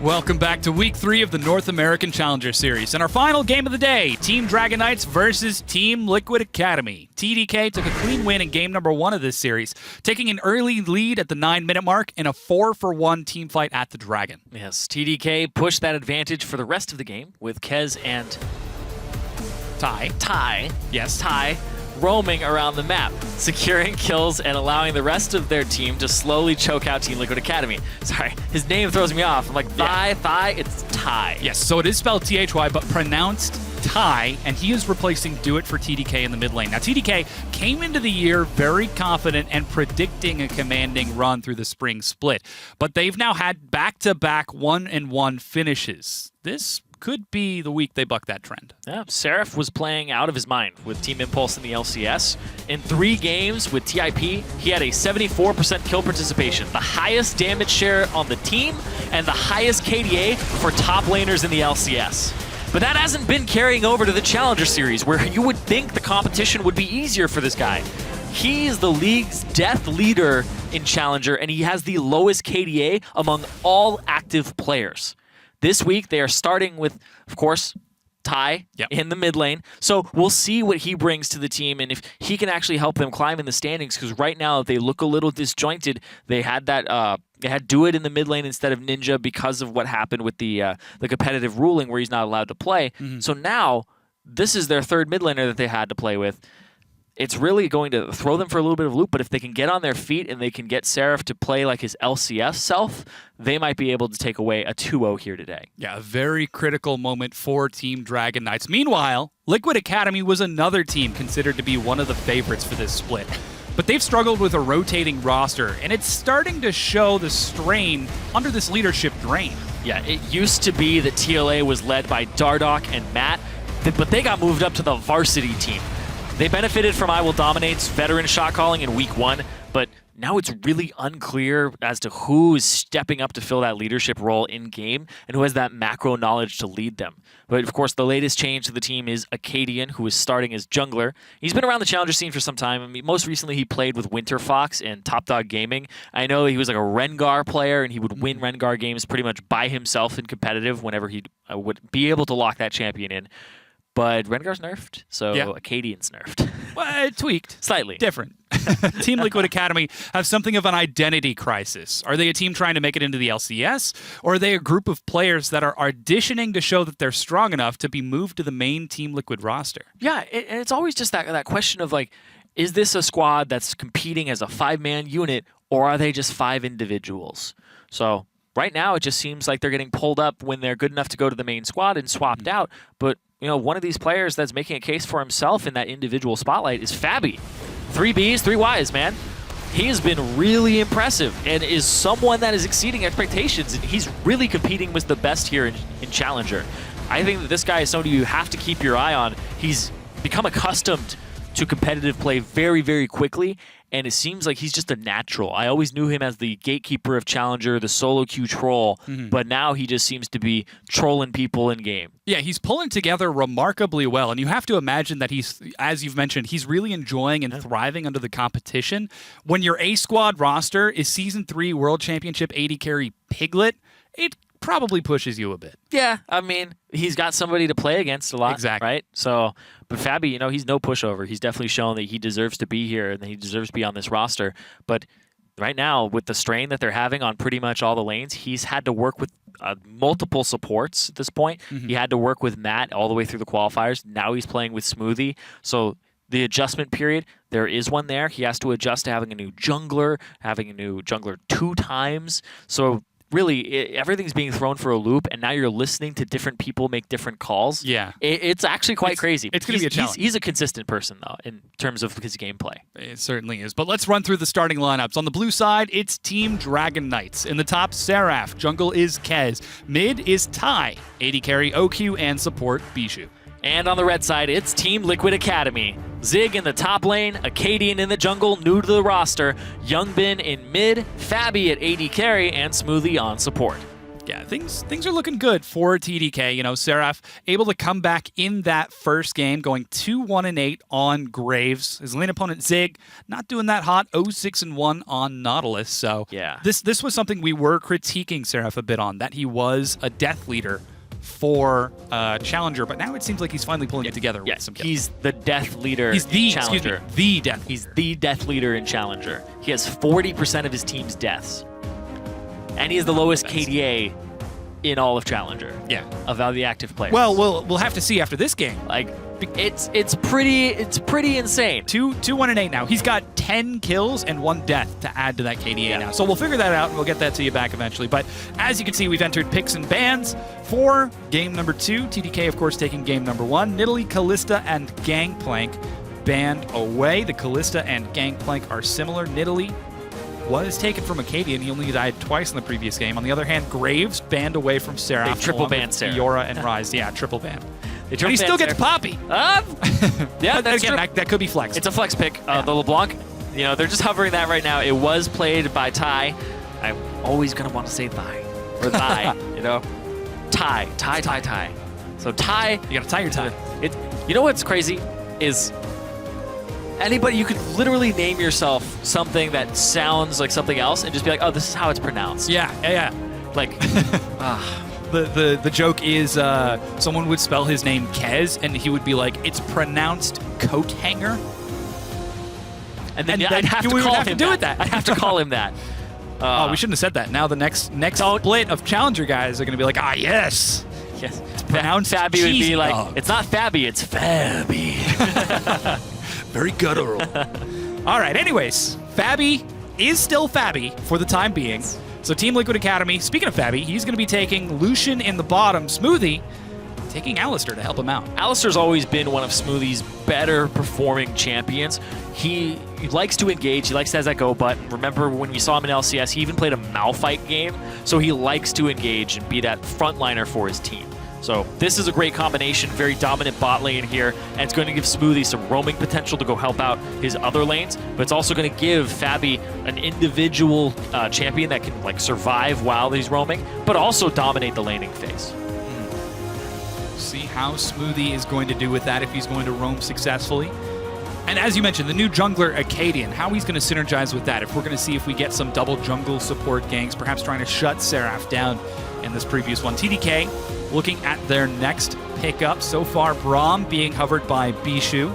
Welcome back to Week 3 of the North American Challenger Series. And our final game of the day, Team Dragon Knights versus Team Liquid Academy. TDK took a clean win in game number 1 of this series, taking an early lead at the 9-minute mark in a 4-for-1 team fight at the Dragon. Yes, TDK pushed that advantage for the rest of the game with Kez and Ty. Yes, Ty. Roaming around the map, securing kills and allowing the rest of their team to slowly choke out Team Liquid Academy. Sorry, his name throws me off. I'm like, Thigh, it's Ty. Yes, so it is spelled T-H-Y, but pronounced Ty, and he is replacing Do It for TDK in the mid lane. Now, TDK came into the year very confident and predicting a commanding run through the spring split, but they've now had back-to-back 1-1 finishes. This could be the week they buck that trend. Yeah, Seraph was playing out of his mind with Team Impulse in the LCS. In 3 games with TIP, he had a 74% kill participation, the highest damage share on the team, and the highest KDA for top laners in the LCS. But that hasn't been carrying over to the Challenger Series, where you would think the competition would be easier for this guy. He is the league's death leader in Challenger, and he has the lowest KDA among all active players. This week, they are starting with, of course, Ty in the mid lane. So we'll see what he brings to the team and if he can actually help them climb in the standings, because right now they look a little disjointed. They had that they had Do It in the mid lane instead of Ninja because of what happened with the competitive ruling where he's not allowed to play. So now this is their 3rd mid laner that they had to play with. It's really going to throw them for a little bit of a loop, but if they can get on their feet and they can get Seraph to play like his LCS self, they might be able to take away a 2-0 here today. Yeah, a very critical moment for Team Dragon Knights. Meanwhile, Liquid Academy was another team considered to be one of the favorites for this split. But they've struggled with a rotating roster, and it's starting to show the strain under this leadership drain. Yeah, it used to be that TLA was led by Dardoch and Matt, but they got moved up to the varsity team. They benefited from I Will Dominate's veteran shot calling in week 1, but now it's really unclear as to who is stepping up to fill that leadership role in-game and who has that macro knowledge to lead them. But of course, the latest change to the team is Acadian, who is starting as jungler. He's been around the Challenger scene for some time. I mean, most recently, he played with Winter Fox and Top Dog Gaming. I know he was like a Rengar player, and he would win Rengar games pretty much by himself in competitive whenever he would be able to lock that champion in. But Rengar's nerfed, so Acadian's nerfed. Well, tweaked. Slightly. Different. Team Liquid Academy have something of an identity crisis. Are they a team trying to make it into the LCS, or are they a group of players that are auditioning to show that they're strong enough to be moved to the main Team Liquid roster? Yeah, and it's always just that question of, like, is this a squad that's competing as a 5-man unit, or are they just 5 individuals? So right now, it just seems like they're getting pulled up when they're good enough to go to the main squad and swapped out, but you know, one of these players that's making a case for himself in that individual spotlight is Fabi. 3 Bs, 3 Ys, man. He's been really impressive and is someone that is exceeding expectations. And he's really competing with the best here in Challenger. I think that this guy is somebody you have to keep your eye on. He's become accustomed to competitive play very, very quickly, and it seems like he's just a natural. I always knew him as the gatekeeper of Challenger, the solo queue troll, but now he just seems to be trolling people in game. Yeah, he's pulling together remarkably well, and you have to imagine that he's, as you've mentioned, he's really enjoying and thriving under the competition. When your A-Squad roster is Season 3 World Championship AD carry Piglet, it probably pushes you a bit. Yeah, I mean, he's got somebody to play against a lot, exactly. Right? So, but Fabi, you know, he's no pushover. He's definitely shown that he deserves to be here and that he deserves to be on this roster. But right now, with the strain that they're having on pretty much all the lanes, he's had to work with multiple supports at this point. He had to work with Matt all the way through the qualifiers. Now he's playing with Smoothie. So the adjustment period, there is one there. He has to adjust to having a new jungler 2 times. So really, everything's being thrown for a loop, and now you're listening to different people make different calls. Yeah. It's actually quite crazy. It's going to be a challenge. He's a consistent person, though, in terms of his gameplay. It certainly is. But let's run through the starting lineups. On the blue side, it's Team Dragon Knights. In the top, Seraph. Jungle is Kez. Mid is Ty. AD carry OQ and support Bijou. And on the red side, it's Team Liquid Academy. Zig in the top lane, Acadian in the jungle, new to the roster, Youngbin in mid, Fabi at AD carry, and Smoothie on support. Yeah, Yeah, things are looking good for TDK. You know, Seraph able to come back in that first game, going 2-1-8 on Graves. His lane opponent Zig not doing that hot, 0-6-1 on Nautilus. So yeah, this was something we were critiquing Seraph a bit on, that he was a death leader for Challenger, but now it seems like he's finally pulling it together. Yes, with some he's the death leader. He's the Challenger. The death. He's the death leader in Challenger. He has 40% of his team's deaths, and he has the lowest KDA in all of Challenger. Yeah, of all the active players. Well, we'll have to see after this game. Like, it's pretty insane. 2-1-8 now. He's got 10 kills and 1 death to add to that KDA now. So we'll figure that out and we'll get that to you back eventually. But as you can see, we've entered picks and bans for game number 2. TDK, of course, taking game number 1. Nidalee, Kalista, and Gangplank banned away. The Kalista and Gangplank are similar. Nidalee was taken from Acadian. He only died twice in the previous game. On the other hand, Graves banned away from Seraph. They triple banned Seraph. Fiora and Rise. Yeah, triple ban. And he still gets Poppy. Yeah, that's again, true. That could be flex. It's a flex pick. The LeBlanc, you know, they're just hovering that right now. It was played by Ty. I'm always going to want to say Thigh. Or Thigh, you know. Ty. So Ty. You got to tie your tie. You know what's crazy is anybody, you could literally name yourself something that sounds like something else and just be like, oh, this is how it's pronounced. Yeah. Like, The joke is someone would spell his name Kez, and he would be like, it's pronounced coat hanger. And then I'd have to call him that. I'd have to call him that. Oh, we shouldn't have said that. Now the next split of Challenger guys are going to be like, yes. Yes. It's pronounced Fabby would be like, dog. it's not Fabby, it's Fabby. Very guttural. All right, anyways, Fabby is still Fabby for the time being. So Team Liquid Academy, speaking of Fabby, he's going to be taking Lucian in the bottom, Smoothie taking Alistair to help him out. Alistair's always been one of Smoothie's better performing champions. He likes to engage, he likes to have that go button. Remember when we saw him in LCS, he even played a Malphite game, so he likes to engage and be that frontliner for his team. So this is a great combination, very dominant bot lane here, and it's going to give Smoothie some roaming potential to go help out his other lanes, but it's also going to give Fabby an individual champion that can like survive while he's roaming, but also dominate the laning phase. See how Smoothie is going to do with that if he's going to roam successfully. And as you mentioned, the new jungler Acadian, how he's going to synergize with that. If we're going to see if we get some double jungle support ganks, perhaps trying to shut Seraph down in this previous one. TDK looking at their next pickup. So far, Braum being hovered by Bishu.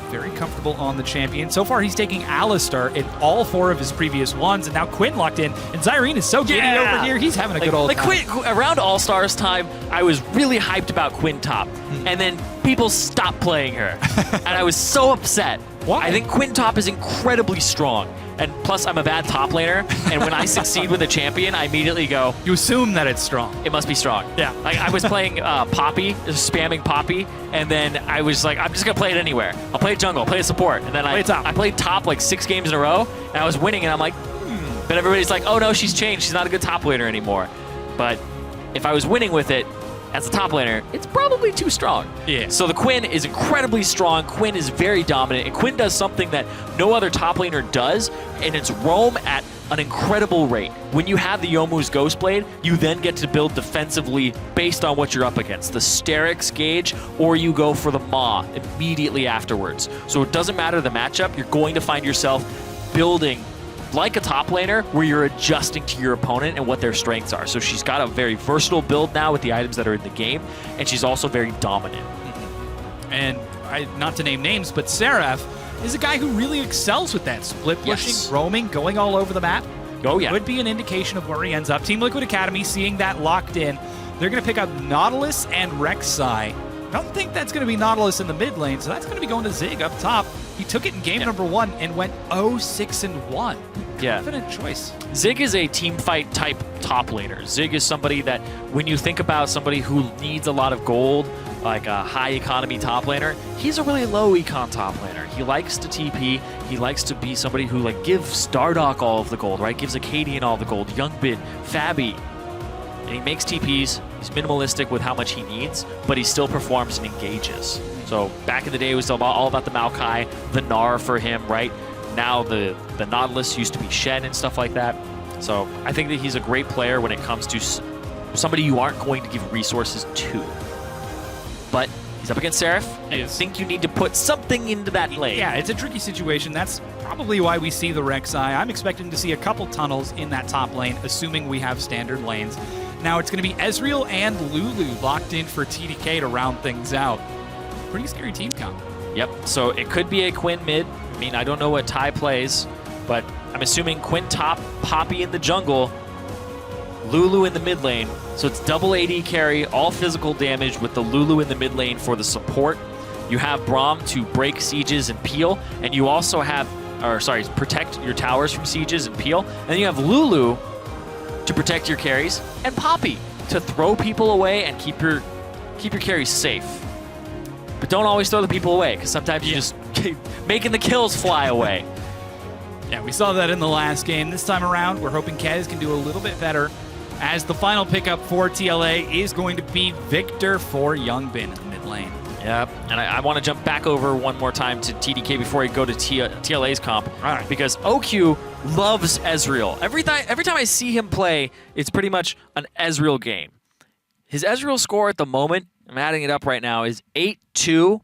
Very comfortable on the champion. So far, he's taking Alistair in all 4 of his previous ones, and now Quinn locked in. And Zyrene is so giddy over here. He's having a good old time. Quinn, around All-Stars time, I was really hyped about Quinn top, and then people stopped playing her, and I was so upset. Why? I think Quinn top is incredibly strong, and plus I'm a bad top laner, and when I succeed with a champion, I immediately go, You assume that it's strong. it must be strong. Yeah. Like I was playing Poppy, spamming Poppy, and then I was like, I'm just going to play it anywhere. I'll play jungle, I'll play support, and then I played top like 6 games in a row, and I was winning, and I'm like, But everybody's like, oh no, she's changed. She's not a good top laner anymore. But if I was winning with it, as a top laner, it's probably too strong. Yeah. So the Quinn is incredibly strong. Quinn is very dominant, and Quinn does something that no other top laner does, and it's roam at an incredible rate. When you have the Youmuu's Ghostblade, you then get to build defensively based on what you're up against. The Sterix gauge, or you go for the Maw immediately afterwards. So it doesn't matter the matchup, you're going to find yourself building like a top laner where you're adjusting to your opponent and what their strengths are. So she's got a very versatile build now with the items that are in the game, and she's also very dominant. And not to name names, but Seraph is a guy who really excels with that. Split pushing, roaming, going all over the map. Oh, yeah. Could be an indication of where he ends up. Team Liquid Academy seeing that locked in. They're going to pick up Nautilus and Rek'Sai. I don't think that's going to be Nautilus in the mid lane, so that's going to be going to Zig up top. He took it in game number 1 and went 0-6-1. Yeah. Confident choice. Zig is a team fight type top laner. Zig is somebody that when you think about somebody who needs a lot of gold, like a high economy top laner, he's a really low econ top laner. He likes to TP. He likes to be somebody who like gives Stardock all of the gold, right? Gives Acadian all the gold, Youngbid, Fabby. And he makes TPs. He's minimalistic with how much he needs, but he still performs and engages. So back in the day, it was all about the Maokai, the Gnar for him, right? Now the Nautilus used to be Shen and stuff like that. So I think that he's a great player when it comes to somebody you aren't going to give resources to. But he's up against Seraph, and I think you need to put something into that lane. Yeah, it's a tricky situation. That's probably why we see the Rek'Sai. I'm expecting to see a couple tunnels in that top lane, assuming we have standard lanes. Now it's going to be Ezreal and Lulu locked in for TDK to round things out. Pretty scary team comp. Yep, so it could be a Quinn mid. I mean, I don't know what Ty plays, but I'm assuming Quinn top, Poppy in the jungle, Lulu in the mid lane. So it's double AD carry, all physical damage with the Lulu in the mid lane for the support. You have Braum to break sieges and peel, and you also have, protect your towers from sieges and peel. And then you have Lulu to protect your carries, and Poppy to throw people away and keep your carries safe. But don't always throw the people away, because sometimes you just keep making the kills fly away. Yeah, we saw that in the last game. This time around, we're hoping Kez can do a little bit better, as the final pickup for TLA is going to be Victor for Youngbin in the mid lane. Yep, and I want to jump back over one more time to TDK before I go to TLA's comp, right, because OQ loves Ezreal. Every time I see him play, it's pretty much an Ezreal game. His Ezreal score at the moment, I'm adding it up right now, is 8-2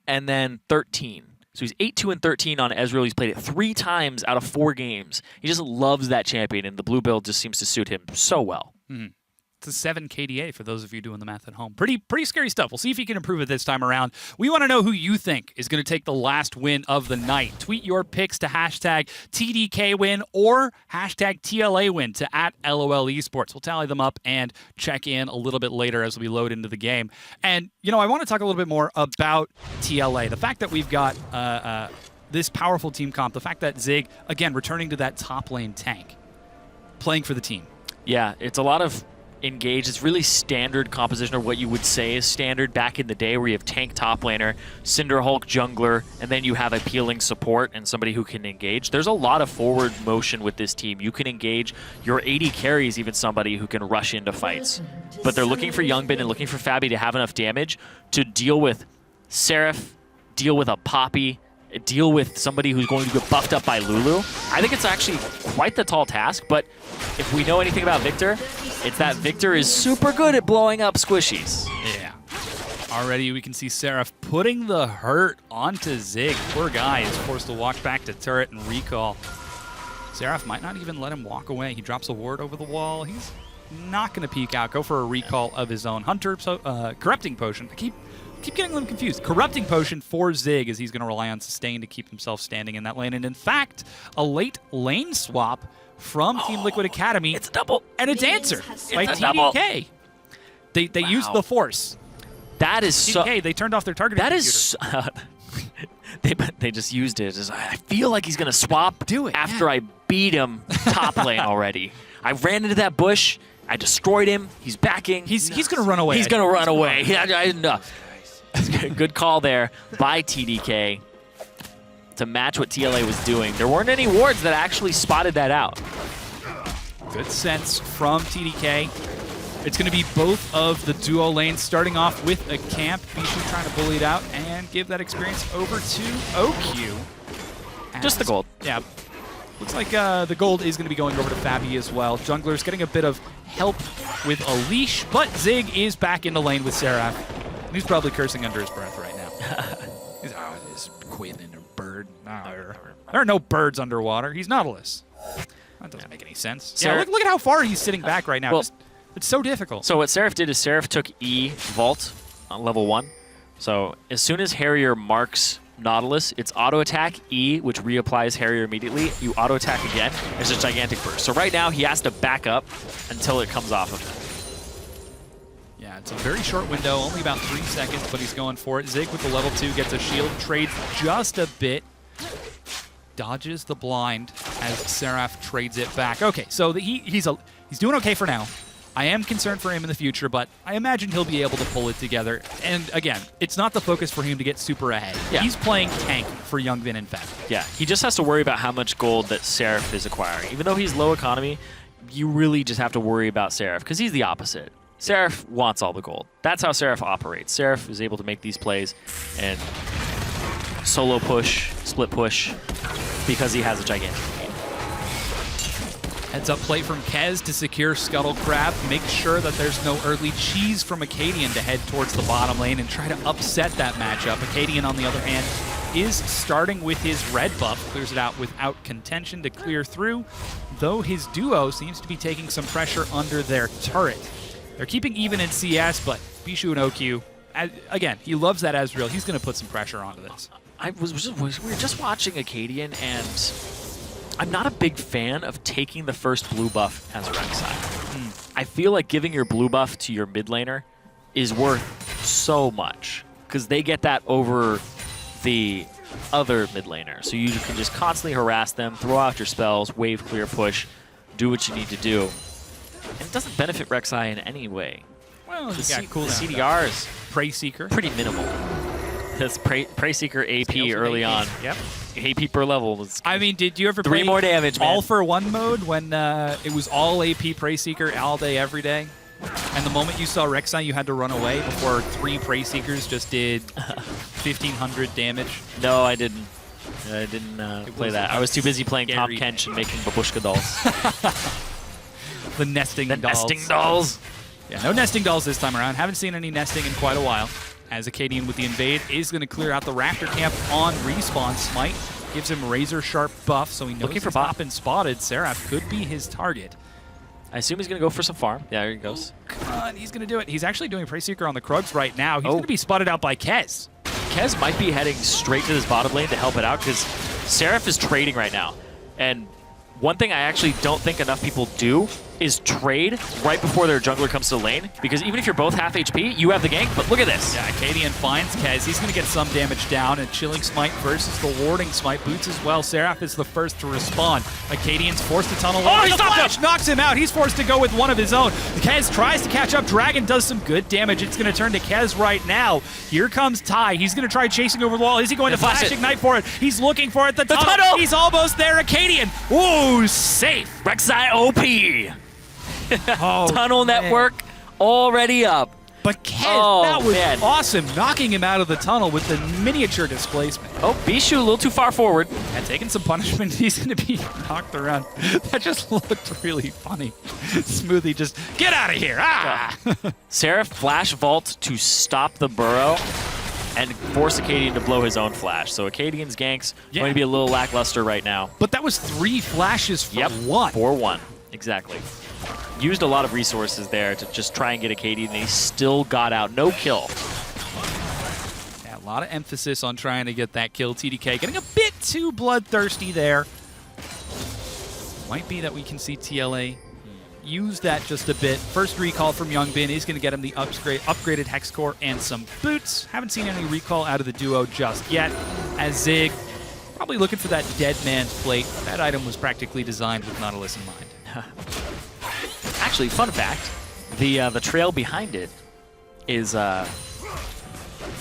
and then 13. So he's 8-2 and 13 on Ezreal. He's played it 3 times out of 4 games. He just loves that champion, and the blue build just seems to suit him so well. Mm-hmm. It's a 7 KDA for those of you doing the math at home. Pretty scary stuff. We'll see if he can improve it this time around. We want to know who you think is going to take the last win of the night. Tweet your picks to hashtag TDK win or hashtag TLA win to @LOL Esports. We'll tally them up and check in a little bit later as we load into the game. And, I want to talk a little bit more about TLA. The fact that we've got this powerful team comp, the fact that Zig, again, returning to that top lane tank, playing for the team. Yeah, it's a lot of engage. It's really standard composition, or what you would say is standard back in the day, where you have tank top laner, Cinderhulk jungler, and then you have a peeling support and somebody who can engage. There's a lot of forward motion with this team. You can engage. Your AD carry is even somebody who can rush into fights. But they're looking for Youngbin and looking for Fabi to have enough damage to deal with Seraph, deal with a Poppy, deal with somebody who's going to get buffed up by Lulu. I think it's actually quite the tall task, but if we know anything about Victor, it's that Victor is super good at blowing up squishies. Yeah. Already we can see Seraph putting the hurt onto Zig. Poor guy is forced to walk back to turret and recall. Seraph might not even let him walk away. He drops a ward over the wall. He's not going to peek out. Go for a recall of his own. Hunter, Corrupting Potion. I keep getting them confused. Corrupting Potion for Zig, as he's going to rely on Sustain to keep himself standing in that lane. And in fact, a late lane swap from Team Liquid Academy. It's a double. And a Dancer by TDK. They used the Force. That is TDK, they turned off their targeting computer. They just used it as, I feel like he's going to swap Do it, after I beat him top lane already. I ran into that bush. I destroyed him. He's backing. He's going to run away. He's going to run away. Good call there by TDK to match what TLA was doing. There weren't any wards that actually spotted that out. Good sense from TDK. It's going to be both of the duo lanes starting off with a camp. Bishu trying to bully it out and give that experience over to OQ. Just the gold. Yeah. Looks like the gold is going to be going over to Fabi as well. Jungler's getting a bit of help with a leash, but Zig is back in the lane with Seraph. He's probably cursing under his breath right now. He's, this Quinn and a bird. There are no birds underwater. He's Nautilus. That doesn't make any sense. Yeah, look at how far he's sitting back right now. Well, it's so difficult. So what Seraph did is Seraph took E Vault on level 1. So as soon as Harrier marks Nautilus, it's auto attack E, which reapplies Harrier immediately. You auto attack again. It's a gigantic burst. So right now he has to back up until it comes off of him. Yeah, it's a very short window, only about 3 seconds, but he's going for it. Zig with the level 2 gets a shield, trades just a bit, dodges the blind as Seraph trades it back. Okay, so he's doing okay for now. I am concerned for him in the future, but I imagine he'll be able to pull it together. And again, it's not the focus for him to get super ahead. Yeah. He's playing tank for Youngbin and Fabi. Yeah, he just has to worry about how much gold that Seraph is acquiring. Even though he's low economy, you really just have to worry about Seraph, because he's the opposite. Seraph wants all the gold. That's how Seraph operates. Seraph is able to make these plays and solo push, split push, because he has a gigantic lead. Heads up play from Kez to secure Scuttle Crab. Make sure that there's no early cheese from Acadian to head towards the bottom lane and try to upset that matchup. Acadian, on the other hand, is starting with his red buff. Clears it out without contention to clear through, though his duo seems to be taking some pressure under their turret. They're keeping even in CS, but Bishu and OQ, again, he loves that Ezreal. He's going to put some pressure onto this. We were just watching Acadian, and I'm not a big fan of taking the first blue buff as Rek'Sai. I feel like giving your blue buff to your mid laner is worth so much, because they get that over the other mid laner. So you can just constantly harass them, throw out your spells, wave clear, push, do what you need to do. And it doesn't benefit Rek'Sai in any way. Well, The you got cool CDR is Prey Seeker. pretty minimal. That's Prey Seeker AP Scales with early AP. on. Yep. AP per level. Was I mean, did you ever 3 play more damage, man. all for one mode when it was all AP Prey Seeker all day, every day? And the moment you saw Rek'Sai, you had to run away before 3 Prey Seekers just did 1,500 damage? No, I didn't. I didn't play was that. I was too busy playing Tom scary. Kench and making babushka dolls. The nesting dolls. Nesting dolls. Yeah, no nesting dolls this time around. Haven't seen any nesting in quite a while. As Acadian with the invade is going to clear out the Raptor camp on respawn. Smite gives him razor sharp buff, so he knows Looking for he's bot. not been spotted. Seraph could be his target. I assume he's going to go for some farm. Yeah, there he goes. Come on, he's going to do it. He's actually doing Prey Seeker on the Krugs right now. He's Oh. going to be spotted out by Kez. Kez might be heading straight to this bottom lane to help it out, because Seraph is trading right now. And one thing I actually don't think enough people do is trade right before their jungler comes to the lane, because even if you're both half HP, you have the gank, but look at this. Yeah, Acadian finds Kez. He's going to get some damage down, and Chilling Smite versus the Warding Smite boots as well. Seraph is the first to respond. Acadian's forced to tunnel. Oh, he the stopped flash him! knocks him out. He's forced to go with one of his own. Kez tries to catch up. Dragon does some good damage. It's going to turn to Kez right now. Here comes Ty. He's going to try chasing over the wall. Is he going to Flash flash it. ignite for it? He's looking for it. The tunnel. tunnel! He's almost there. Acadian. Ooh, safe. Rek'Sai OP. Oh, Tunnel man. network already up. But Kez, Oh, that was man. awesome. Knocking him out of the tunnel with the miniature displacement. Oh, Bishu a little too far forward. And taking some punishment, he's going to be knocked around. That just looked really funny. Smoothie just, get out of here! Ah! Seraph flash vault to stop the burrow and force Acadian to blow his own flash. So Acadian's ganks Yeah. going to be a little lackluster right now. But that was 3 flashes for Yep, one. 4-1. Exactly. Used a lot of resources there to just try and get Acadian, and he still got out. No kill. Yeah, a lot of emphasis on trying to get that kill. TDK getting a bit too bloodthirsty there. Might be that we can see TLA use that just a bit. First recall from Youngbin is going to get him the upgraded Hex Core and some boots. Haven't seen any recall out of the duo just yet. As Zig, probably looking for that dead man's plate. That item was practically designed with Nautilus in mind. Actually, fun fact, the trail behind it is the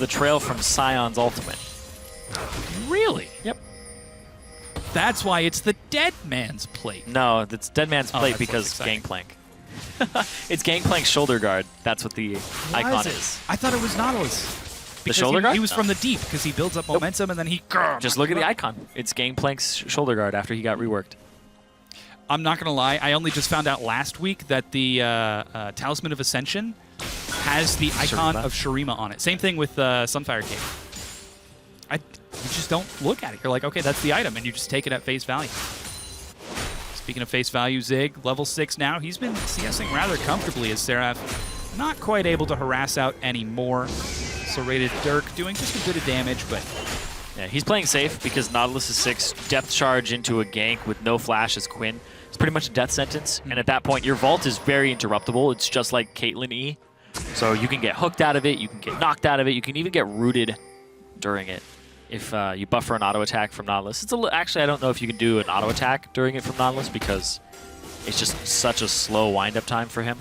trail from Scion's ultimate. Really? Yep. That's why it's the dead man's plate. No, it's Dead Man's Oh, plate that's because less exciting. Gangplank. It's Gangplank's shoulder guard. That's what the icon is. I thought it was Nautilus. Because shoulder guard? He was No. from the deep because he builds up momentum and then he... Just look at the icon. It's Gangplank's shoulder guard after he got reworked. I'm not going to lie. I only just found out last week that the Talisman of Ascension has the icon Shurima. of Shurima on it. Same thing with Sunfire Cave. You just don't look at it. You're like, okay, that's the item, and you just take it at face value. Speaking of face value, Zig, level 6 now. He's been CSing rather comfortably as Seraph not quite able to harass out anymore. So rated Dirk doing just a bit of damage, but Yeah, he's playing safe because Nautilus is 6. Depth charge into a gank with no flash as Quinn. It's pretty much a death sentence. And at that point, your vault is very interruptible. It's just like Caitlyn E. So you can get hooked out of it. You can get knocked out of it. You can even get rooted during it if you buffer an auto attack from Nautilus. Actually, I don't know if you can do an auto attack during it from Nautilus because it's just such a slow wind-up time for him.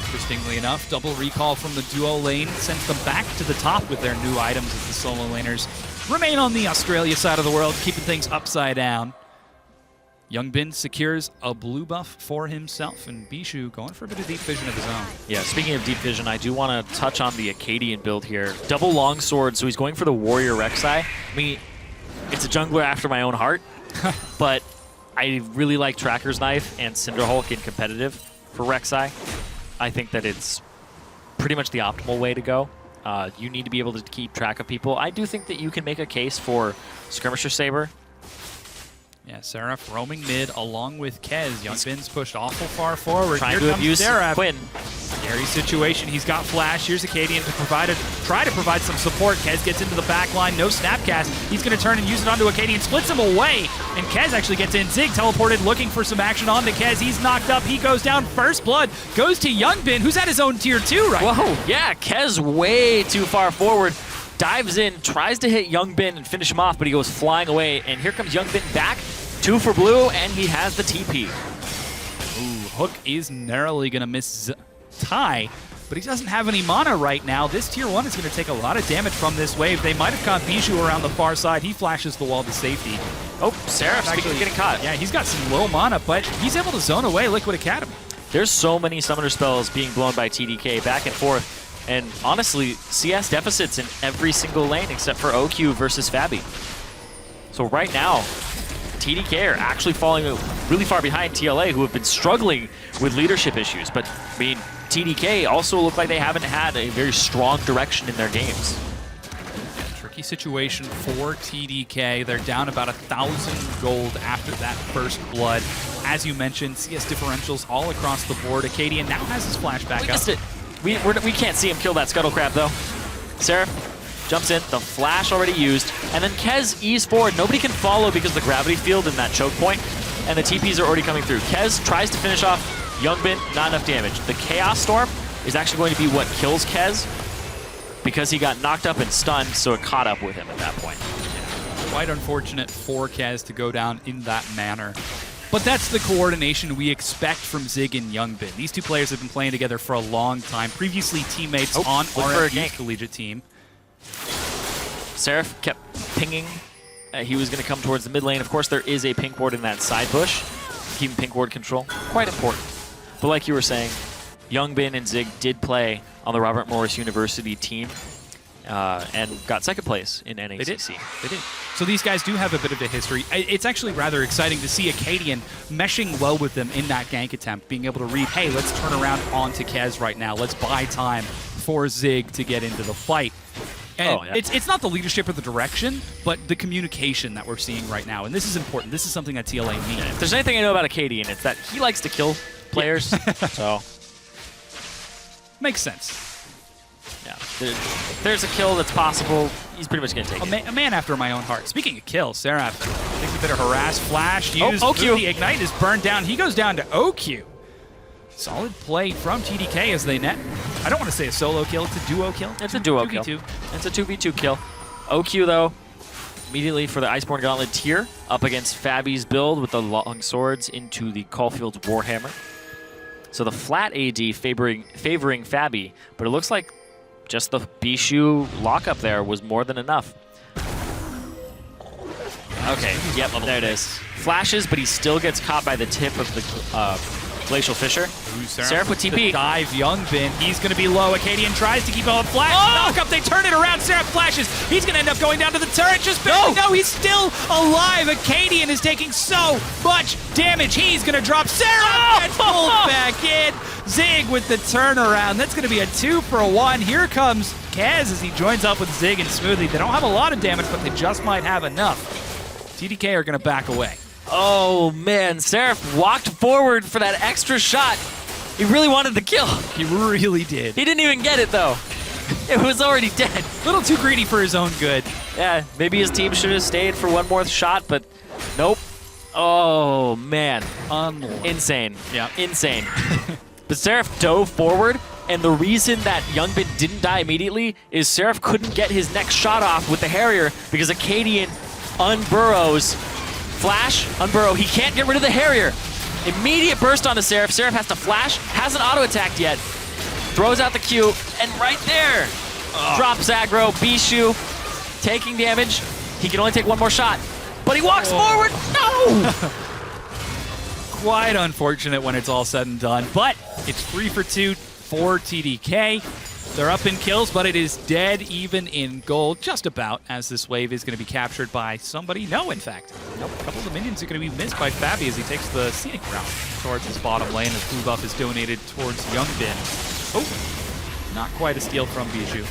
interestingly enough, double recall from the duo lane sends them back to the top with their new items as the solo laners remain on the Australia side of the world, keeping things upside down. Youngbin secures a blue buff for himself, and Bishu going for a bit of deep vision of his own. Yeah, speaking of deep vision, I do want to touch on the Acadian build here. Double longsword, so he's going for the warrior Rek'Sai. I mean, it's a jungler after my own heart, but I really like Tracker's Knife and Cinderhulk in competitive for Rek'Sai. I think that it's pretty much the optimal way to go. You need to be able to keep track of people. I do think that you can make a case for Skirmisher Saber. Yeah, Seraph roaming mid along with Kez. Youngbin's pushed awful far forward. Trying Here to comes abuse Seraph. Quinn. Scary situation. He's got Flash. Here's Acadian to try to provide some support. Kez gets into the back line. No Snapcast. He's going to turn and use it onto Acadian. Splits him away. And Kez actually gets in. Zig teleported looking for some action onto Kez. He's knocked up. He goes down. First blood goes to Youngbin, who's at his own tier 2 right now. Whoa, yeah, Kez way too far forward. Dives in, tries to hit Youngbin and finish him off, but he goes flying away. And here comes Youngbin back. 2 for blue, and he has the TP. Ooh, Hook is narrowly going to miss Ty, but he doesn't have any mana right now. This tier 1 is going to take a lot of damage from this wave. They might have caught Bijou around the far side. He flashes the wall to safety. Oh, Seraph actually getting caught. Yeah, he's got some low mana, but he's able to zone away Liquid Academy. There's so many summoner spells being blown by TDK back and forth, and honestly, CS deficits in every single lane except for OQ versus Fabi. So right now, TDK are actually falling really far behind TLA, who have been struggling with leadership issues. But, I mean, TDK also look like they haven't had a very strong direction in their games. Tricky situation for TDK. They're down about 1,000 gold after that first blood. As you mentioned, CS differentials all across the board. Acadian now has his flash back up. Missed it. We can't see him kill that Scuttle Crab, though. Seraph jumps in, the flash already used, and then Kez ease forward. Nobody can follow because of the gravity field in that choke point, and the TPs are already coming through. Kez tries to finish off Youngbin, not enough damage. The Chaos Storm is actually going to be what kills Kez because he got knocked up and stunned, so it caught up with him at that point. Yeah, quite unfortunate for Kez to go down in that manner. But that's the coordination we expect from Zig and Youngbin. These two players have been playing together for a long time, previously teammates on RFU's collegiate team. Seraph kept pinging. He was going to come towards the mid lane. Of course, there is a pink ward in that side bush. Keeping pink ward control, quite important. But like you were saying, Youngbin and Zig did play on the Robert Morris University team and got second place in NACC. They did. So these guys do have a bit of a history. It's actually rather exciting to see Acadian meshing well with them in that gank attempt, being able to read, hey, let's turn around onto Kez right now. Let's buy time for Zig to get into the fight. And it's not the leadership or the direction, but the communication that we're seeing right now. And this is important. This is something that TLA needs. If there's anything I know about Acadian, it's that he likes to kill players. So makes sense. Yeah, there's a kill that's possible. He's pretty much going to take it. A man after my own heart. Speaking of kills, Seraph thinks he better harass Flash. Used OQ. The Ignite is burned down. He goes down to OQ. Solid play from TDK as they net. I don't want to say a solo kill. It's a duo kill. It's a duo kill. It's a 2v2 kill. OQ, though, immediately for the Iceborne Gauntlet tier, up against Fabi's build with the long swords into the Caulfield's Warhammer. So the flat AD favoring Fabi, but it looks like just the Bijou lockup there was more than enough. Okay, yep, there it is. Flashes, but he still gets caught by the tip of the Glacial Fissure. Seraph with TP. Dive Youngbin. He's going to be low. Acadian tries to keep on Flash. Knock up. They turn it around. Seraph flashes. He's going to end up going down to the turret. Just barely. No, he's still alive. Acadian is taking so much damage. He's going to drop. Seraph gets pulled back in. Zig with the turnaround. That's going to be a 2-for-1. Here comes Kez as he joins up with Zig and Smoothie. They don't have a lot of damage, but they just might have enough. TDK are going to back away. Oh, man. Seraph walked forward for that extra shot. He really wanted the kill. He really did. He didn't even get it, though. It was already dead. A little too greedy for his own good. Yeah, maybe his team should have stayed for one more shot, but nope. Oh, man. Insane. Yeah. Insane. But Seraph dove forward, and the reason that Youngbin didn't die immediately is Seraph couldn't get his next shot off with the Harrier because Acadian unburrows. Flash, unburrow. He can't get rid of the Harrier. Immediate burst onto Seraph. Seraph has to flash. Hasn't auto-attacked yet. Throws out the Q, and right there, drops aggro. Bijou taking damage. He can only take one more shot, but he walks forward. No! Quite unfortunate when it's all said and done, but it's 3 for 2 for TDK. They're up in kills, but it is dead even in gold, just about, as this wave is going to be captured by somebody. No, in fact. Nope. A couple of the minions are going to be missed by Fabi as he takes the scenic route towards his bottom lane as blue buff is donated towards Youngbin. Oh, not quite a steal from Bijou.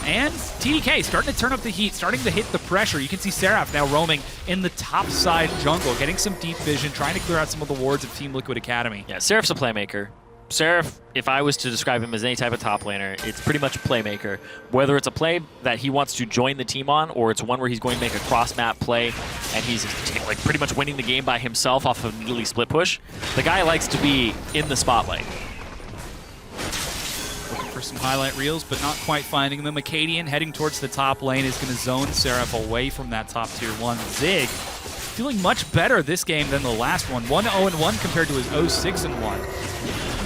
And TDK starting to turn up the heat, starting to hit the pressure. You can see Seraph now roaming in the top side jungle, getting some deep vision, trying to clear out some of the wards of Team Liquid Academy. Yeah, Seraph's a playmaker. Seraph, if I was to describe him as any type of top laner, it's pretty much a playmaker. Whether it's a play that he wants to join the team on, or it's one where he's going to make a cross-map play and he's like pretty much winning the game by himself off of needly split push, the guy likes to be in the spotlight. Looking for some highlight reels, but not quite finding them. Acadian heading towards the top lane is going to zone Seraph away from that top tier 1. Zig feeling much better this game than the last one. 1-0-1 compared to his 0-6-1.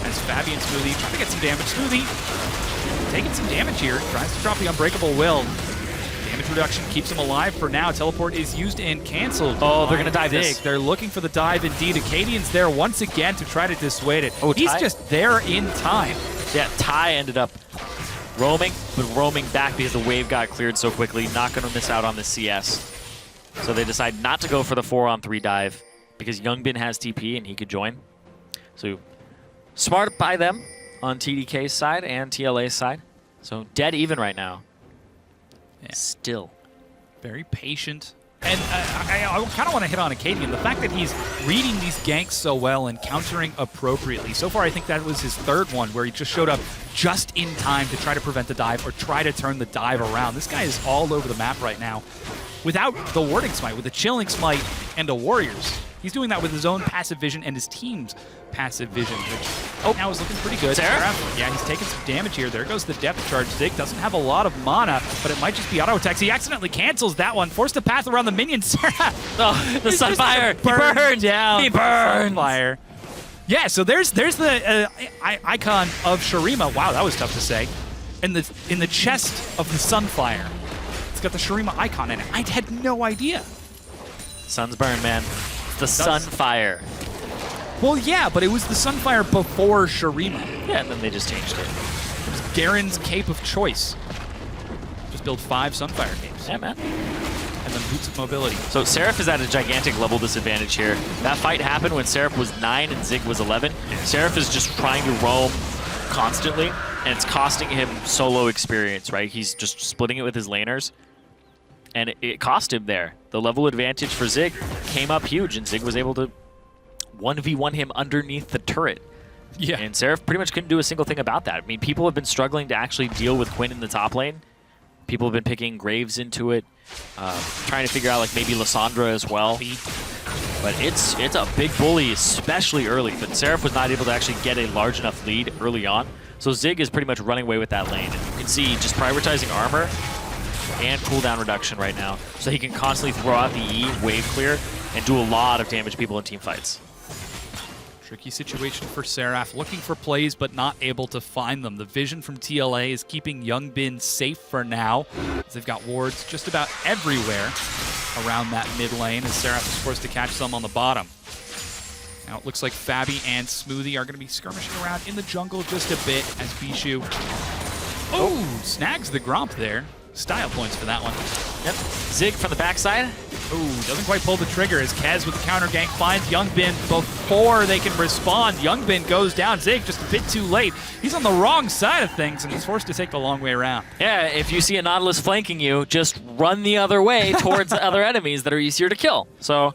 As Fabi and Smoothie trying to get some damage. Smoothie taking some damage here. Tries to drop the Unbreakable Will. Damage reduction keeps him alive for now. Teleport is used and canceled. Oh, they're going to dive Zig. this. They're looking for the dive indeed. Acadian's there once again to try to dissuade it. Oh, he's Ty? just there in time. Yeah, Ty ended up roaming, but roaming back because the wave got cleared so quickly. Not going to miss out on the CS. So they decide not to go for the 4-on-3 dive because Youngbin has TP and he could join. So smart by them on TDK's side and TLA's side. So dead even right now. Yeah. Still. Very patient. And I kind of want to hit on Acadian. The fact that he's reading these ganks so well and countering appropriately. So far, I think that was his third one where he just showed up just in time to try to prevent the dive or try to turn the dive around. This guy is all over the map right now. Without the Warding Smite, with the Chilling Smite and a Warriors. He's doing that with his own passive vision and his team's passive vision, which now is looking pretty good. Seraph? Yeah, he's taking some damage here. There goes the depth charge. Zig doesn't have a lot of mana, but it might just be auto attacks. He accidentally cancels that one, forced to path around the minion. Seraph! Oh, the Sunfire! He burned down. He burned! Sunfire. Yeah, so there's the icon of Shurima. Wow, that was tough to say. In the chest of the Sunfire. It's got the Shurima icon in it. I had no idea. Sun's burn, man. It's the Sunfire. Well, yeah, but it was the Sunfire before Shurima. Yeah, and then they just changed it. It was Garen's cape of choice. Just build 5 Sunfire capes. Yeah, man. And then boots of mobility. So Seraph is at a gigantic level disadvantage here. That fight happened when Seraph was 9 and Zig was 11. Seraph is just trying to roam constantly, and it's costing him solo experience, right? He's just splitting it with his laners. And it cost him there. The level advantage for Zig came up huge, and Zig was able to 1v1 him underneath the turret. Yeah. And Seraph pretty much couldn't do a single thing about that. I mean, people have been struggling to actually deal with Quinn in the top lane. People have been picking Graves into it, trying to figure out like maybe Lissandra as well. But it's a big bully, especially early. But Seraph was not able to actually get a large enough lead early on. So Zig is pretty much running away with that lane. And you can see just prioritizing armor and cooldown reduction right now, so he can constantly throw out the E, wave clear, and do a lot of damage to people in team fights. Tricky situation for Seraph, looking for plays but not able to find them. The vision from TLA is keeping Youngbin safe for now, as they've got wards just about everywhere around that mid lane, as Seraph is forced to catch some on the bottom. Now it looks like Fabi and Smoothie are going to be skirmishing around in the jungle just a bit as Bijou snags the Gromp there. Style points for that one. Yep. Zig from the backside. Ooh, doesn't quite pull the trigger as Kez with the counter gank finds Youngbin before they can respond. Youngbin goes down. Zig just a bit too late. He's on the wrong side of things and he's forced to take the long way around. Yeah, if you see a Nautilus flanking you, just run the other way towards other enemies that are easier to kill. So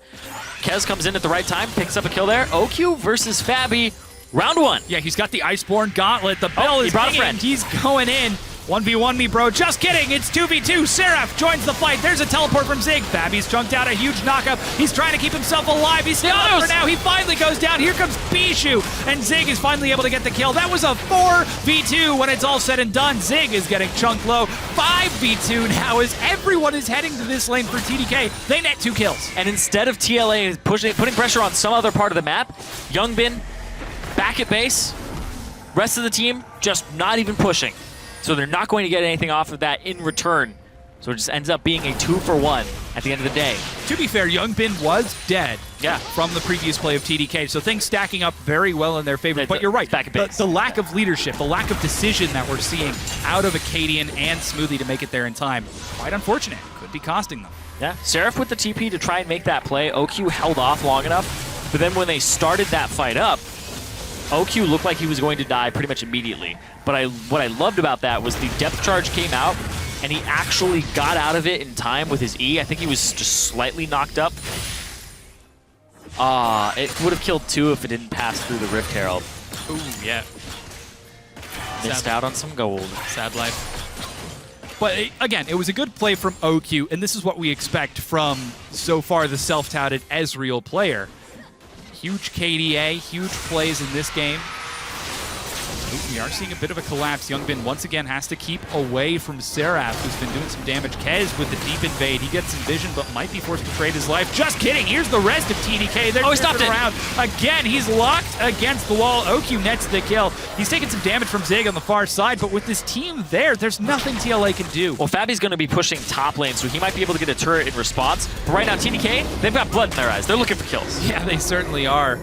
Kez comes in at the right time, picks up a kill there. OQ versus Fabi, round 1. Yeah, he's got the Iceborne Gauntlet. The bell is brought a ringing. friend. He's going in. 1v1 me, bro. Just kidding. It's 2v2. Seraph joins the fight. There's a teleport from Zig. Fabi's chunked out a huge knockup. He's trying to keep himself alive. He's still up for now. He finally goes down. Here comes Bijou. And Zig is finally able to get the kill. That was a 4v2 when it's all said and done. Zig is getting chunked low. 5v2 now as everyone is heading to this lane for TDK. They net 2 kills. And instead of TLA putting pressure on some other part of the map, Youngbin back at base. Rest of the team just not even pushing. So they're not going to get anything off of that in return. So it just ends up being a 2-for-1 at the end of the day. To be fair, Youngbin was dead Yeah. from the previous play of TDK, so things stacking up very well in their favor. But you're right, back a bit. the lack of leadership, the lack of decision that we're seeing out of Acadian and Smoothie to make it there in time, quite unfortunate. Could be costing them. Yeah, Seraph with the TP to try and make that play. OQ held off long enough, but then when they started that fight up, OQ looked like he was going to die pretty much immediately. But what I loved about that was the depth charge came out, and he actually got out of it in time with his E. I think he was just slightly knocked up. It would have killed 2 if it didn't pass through the Rift Herald. Ooh, yeah. Missed out on some gold. Sad life. But again, it was a good play from OQ, and this is what we expect from, so far, the self-touted Ezreal player. Huge KDA, huge plays in this game. Ooh, we are seeing a bit of a collapse. Youngbin once again has to keep away from Seraph, who's been doing some damage. Kez with the deep invade. He gets some vision, but might be forced to trade his life. Just kidding. Here's the rest of TDK. They're he stopped it. around. Again, he's locked against the wall. OQ nets the kill. He's taking some damage from Zig on the far side, but with this team there's nothing TLA can do. Well, Fabi's going to be pushing top lane, so he might be able to get a turret in response. But right now, TDK, they've got blood in their eyes. They're looking for kills. Yeah, they certainly are.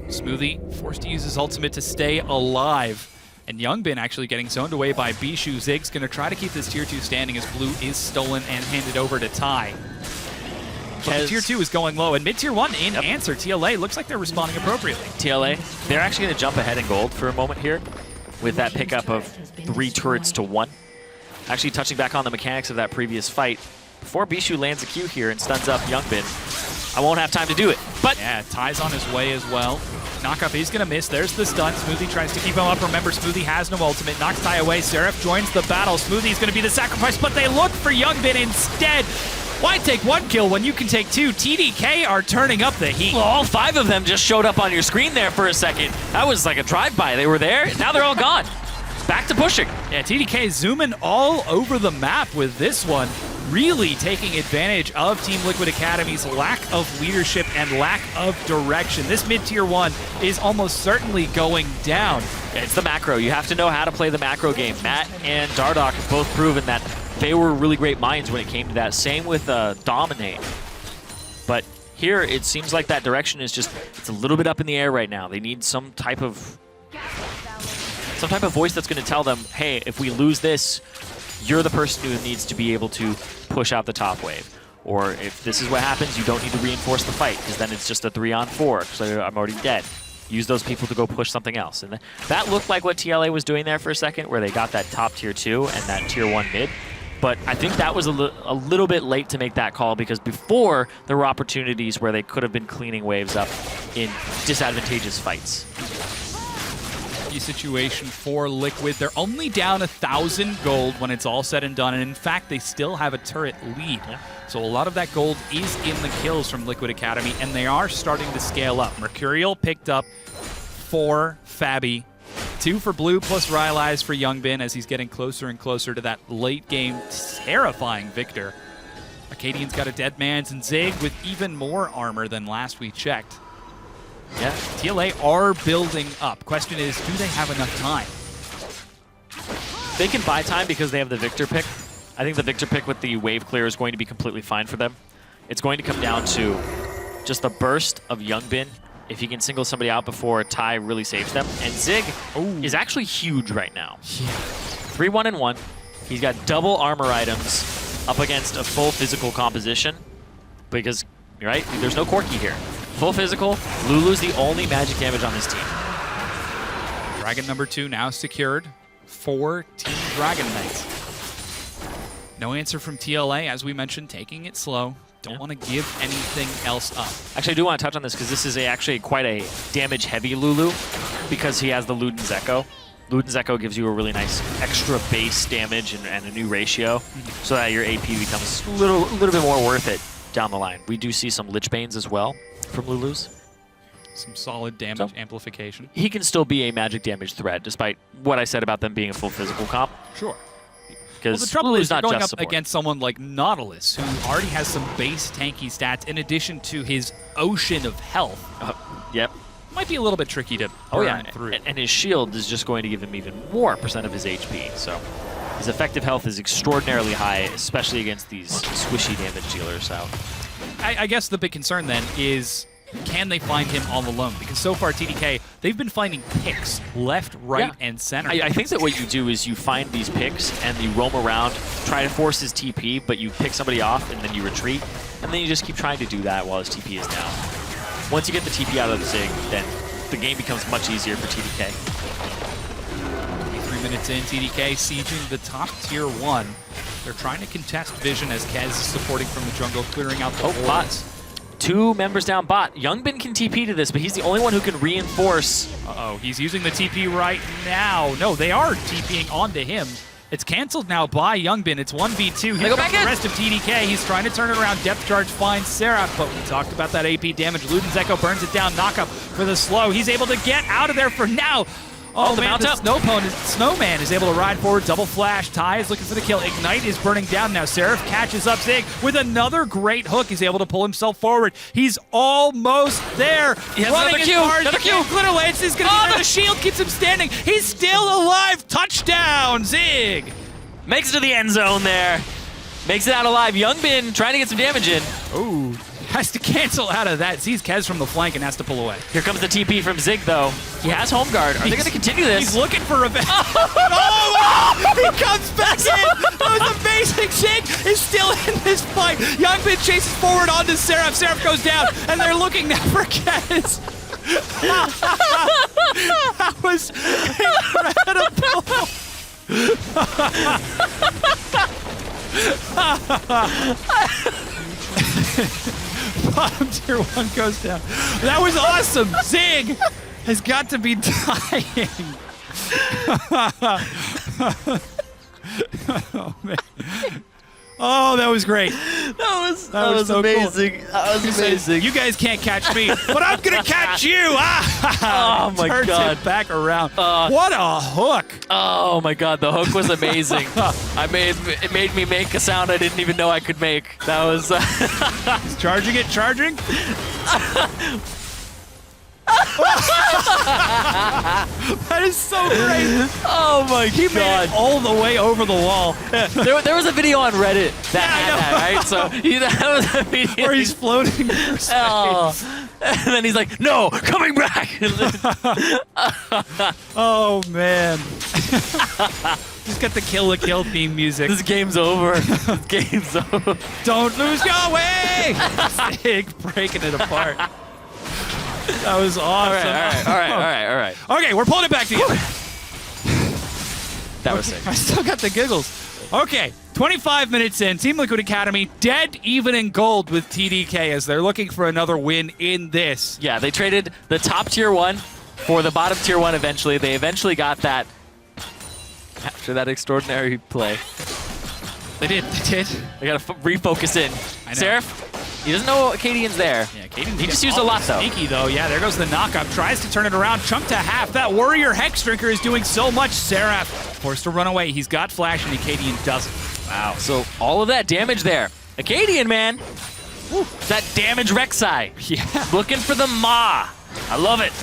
Smoothie forced to use his ultimate to stay alive. And Youngbin actually getting zoned away by Bishu. Zig's going to try to keep this tier 2 standing as blue is stolen and handed over to Ty. But the tier 2 is going low, and mid-tier 1 in answer. TLA looks like they're responding appropriately. TLA, they're actually going to jump ahead in gold for a moment here with that pickup of 3 turrets to 1. Actually touching back on the mechanics of that previous fight. Before Bishu lands a Q here and stuns up Youngbin, I won't have time to do it. But yeah, Ty's on his way as well. Knockup is going to miss. There's the stun. Smoothie tries to keep him up. Remember, Smoothie has no ultimate. Knocks Ty away. Seraph joins the battle. Smoothie's going to be the sacrifice, but they look for Youngbin instead. Why take 1 kill when you can take 2? TDK are turning up the heat. well, all 5 of them just showed up on your screen there for a second. That was like a drive-by. They were there. Now they're all gone. Back to pushing. Yeah, TDK zooming all over the map with this one. Really taking advantage of Team Liquid Academy's lack of leadership and lack of direction. This mid-tier 1 is almost certainly going down. It's the macro. You have to know how to play the macro game. Matt and Dardoch have both proven that they were really great minds when it came to that. Same with Dominate. But here, it seems like that direction is it's a little bit up in the air right now. They need some type of voice that's going to tell them, hey, if we lose this, you're the person who needs to be able to push out the top wave. Or if this is what happens, you don't need to reinforce the fight, because then it's just a 3-on-4, so I'm already dead. Use those people to go push something else. And that looked like what TLA was doing there for a second, where they got that top tier 2 and that tier 1 mid. But I think that was a little bit late to make that call, because before there were opportunities where they could have been cleaning waves up in disadvantageous fights. Situation for Liquid. They're only down 1,000 gold when it's all said and done, and in fact, they still have a turret lead. Yeah. So a lot of that gold is in the kills from Liquid Academy, and they are starting to scale up. Mercurial picked up 4 Fabi, 2 for Blue plus Rylai's for Youngbin as he's getting closer and closer to that late game terrifying victor. Acadian's got a dead man's and Zig with even more armor than last we checked. Yeah. TLA are building up. Question is, do they have enough time? They can buy time because they have the Victor pick. I think the Victor pick with the wave clear is going to be completely fine for them. It's going to come down to just the burst of Youngbin, if he can single somebody out before Ty really saves them. And Zig is actually huge right now. Yeah. 3-1-1. He's got double armor items up against a full physical composition because, right, there's no Corki here. Full physical, Lulu's the only magic damage on his team. Dragon number 2 now secured for Team Dragon Knights. No answer from TLA, as we mentioned, taking it slow. Don't want to give anything else up. Actually, I do want to touch on this because this is actually quite a damage-heavy Lulu because he has the Luden's Echo. Luden's Echo gives you a really nice extra base damage and a new ratio so that your AP becomes a little bit more worth it down the line. We do see some Lich Banes as well from Lulu's. Some solid damage amplification. He can still be a magic damage threat, despite what I said about them being a full physical comp. Sure. Because the trouble Lulu's is you're not going just up support. against someone like Nautilus, who already has some base tanky stats in addition to his ocean of health. Yep. Might be a little bit tricky to burn through. And his shield is just going to give him even more % of his HP. So his effective health is extraordinarily high, especially against these squishy damage dealers. So I guess the big concern then is, can they find him all alone? Because so far, TDK, they've been finding picks left, right, and center. I think that what you do is you find these picks and you roam around, try to force his TP, but you pick somebody off and then you retreat, and then you just keep trying to do that while his TP is down. Once you get the TP out of the Zig, then the game becomes much easier for TDK. 3 minutes in, TDK sieging the top tier 1. They're trying to contest Vision as Kez is supporting from the jungle, clearing out the bots. 2 members down bot. Youngbin can TP to this, but he's the only one who can reinforce. Uh-oh, he's using the TP right now. No, they are TPing onto him. It's canceled now by Youngbin. It's 1v2. Here comes the rest of TDK. He's trying to turn it around. Depth charge finds Seraph, but we talked about that AP damage. Luden's Echo burns it down. Knockup for the slow. He's able to get out of there for now. Oh, man, the Snowman is able to ride forward, double flash. Ty is looking for the kill. Ignite is burning down now. Seraph catches up Zig with another great hook. He's able to pull himself forward. He's almost there. He has another Q. Glitter Lance is going to be there. The shield keeps him standing. He's still alive. Touchdown, Zig. Makes it to the end zone there. Makes it out alive. Youngbin trying to get some damage in. Ooh. Has to cancel out of that. Sees Kez from the flank and has to pull away. Here comes the TP from Zig, though. He has home guard. Are they going to continue this? He's looking for revenge. Oh, he comes back in. That was amazing. Zig is still in this fight. Youngbin chases forward onto Seraph. Seraph goes down, and they're looking now for Kez. That was incredible. Bottom tier 1 goes down. That was awesome. Zig has got to be dying. Oh, man. Oh, that was great. That was so amazing. Cool. That was amazing. You guys can't catch me, but I'm going to catch you. Oh, my God. Turns it back around. What a hook. Oh, my God. The hook was amazing. It made me make a sound I didn't even know I could make. That was... He's charging it, charging. That is so great. Oh my God. He made it all the way over the wall. There was a video on Reddit that had that, right? So that was a video where he's floating through space. And then he's like, no, coming back. Oh, man. He's got the Kill the Kill theme music. This game's over. This game's over. Don't lose your way. Zig breaking it apart. That was awesome. All right. Okay, we're pulling it back together. That was sick. I still got the giggles. Okay, 25 minutes in. Team Liquid Academy dead even in gold with TDK as they're looking for another win in this. Yeah, they traded the top tier 1 for the bottom tier 1 eventually. They eventually got that after that extraordinary play. They did. They got to refocus in. Seraph? He doesn't know Cadian's there. Yeah, Cadian. He just used a lot, though. Sneaky, though. Yeah, there goes the knockup. Tries to turn it around. Chunk to half. That Warrior Hex Drinker is doing so much. Seraph forced to run away. He's got Flash, and Cadian doesn't. Wow. So all of that damage there. Cadian, man. Woo. That damage Rek'Sai. Yeah. Looking for the Ma. I love it.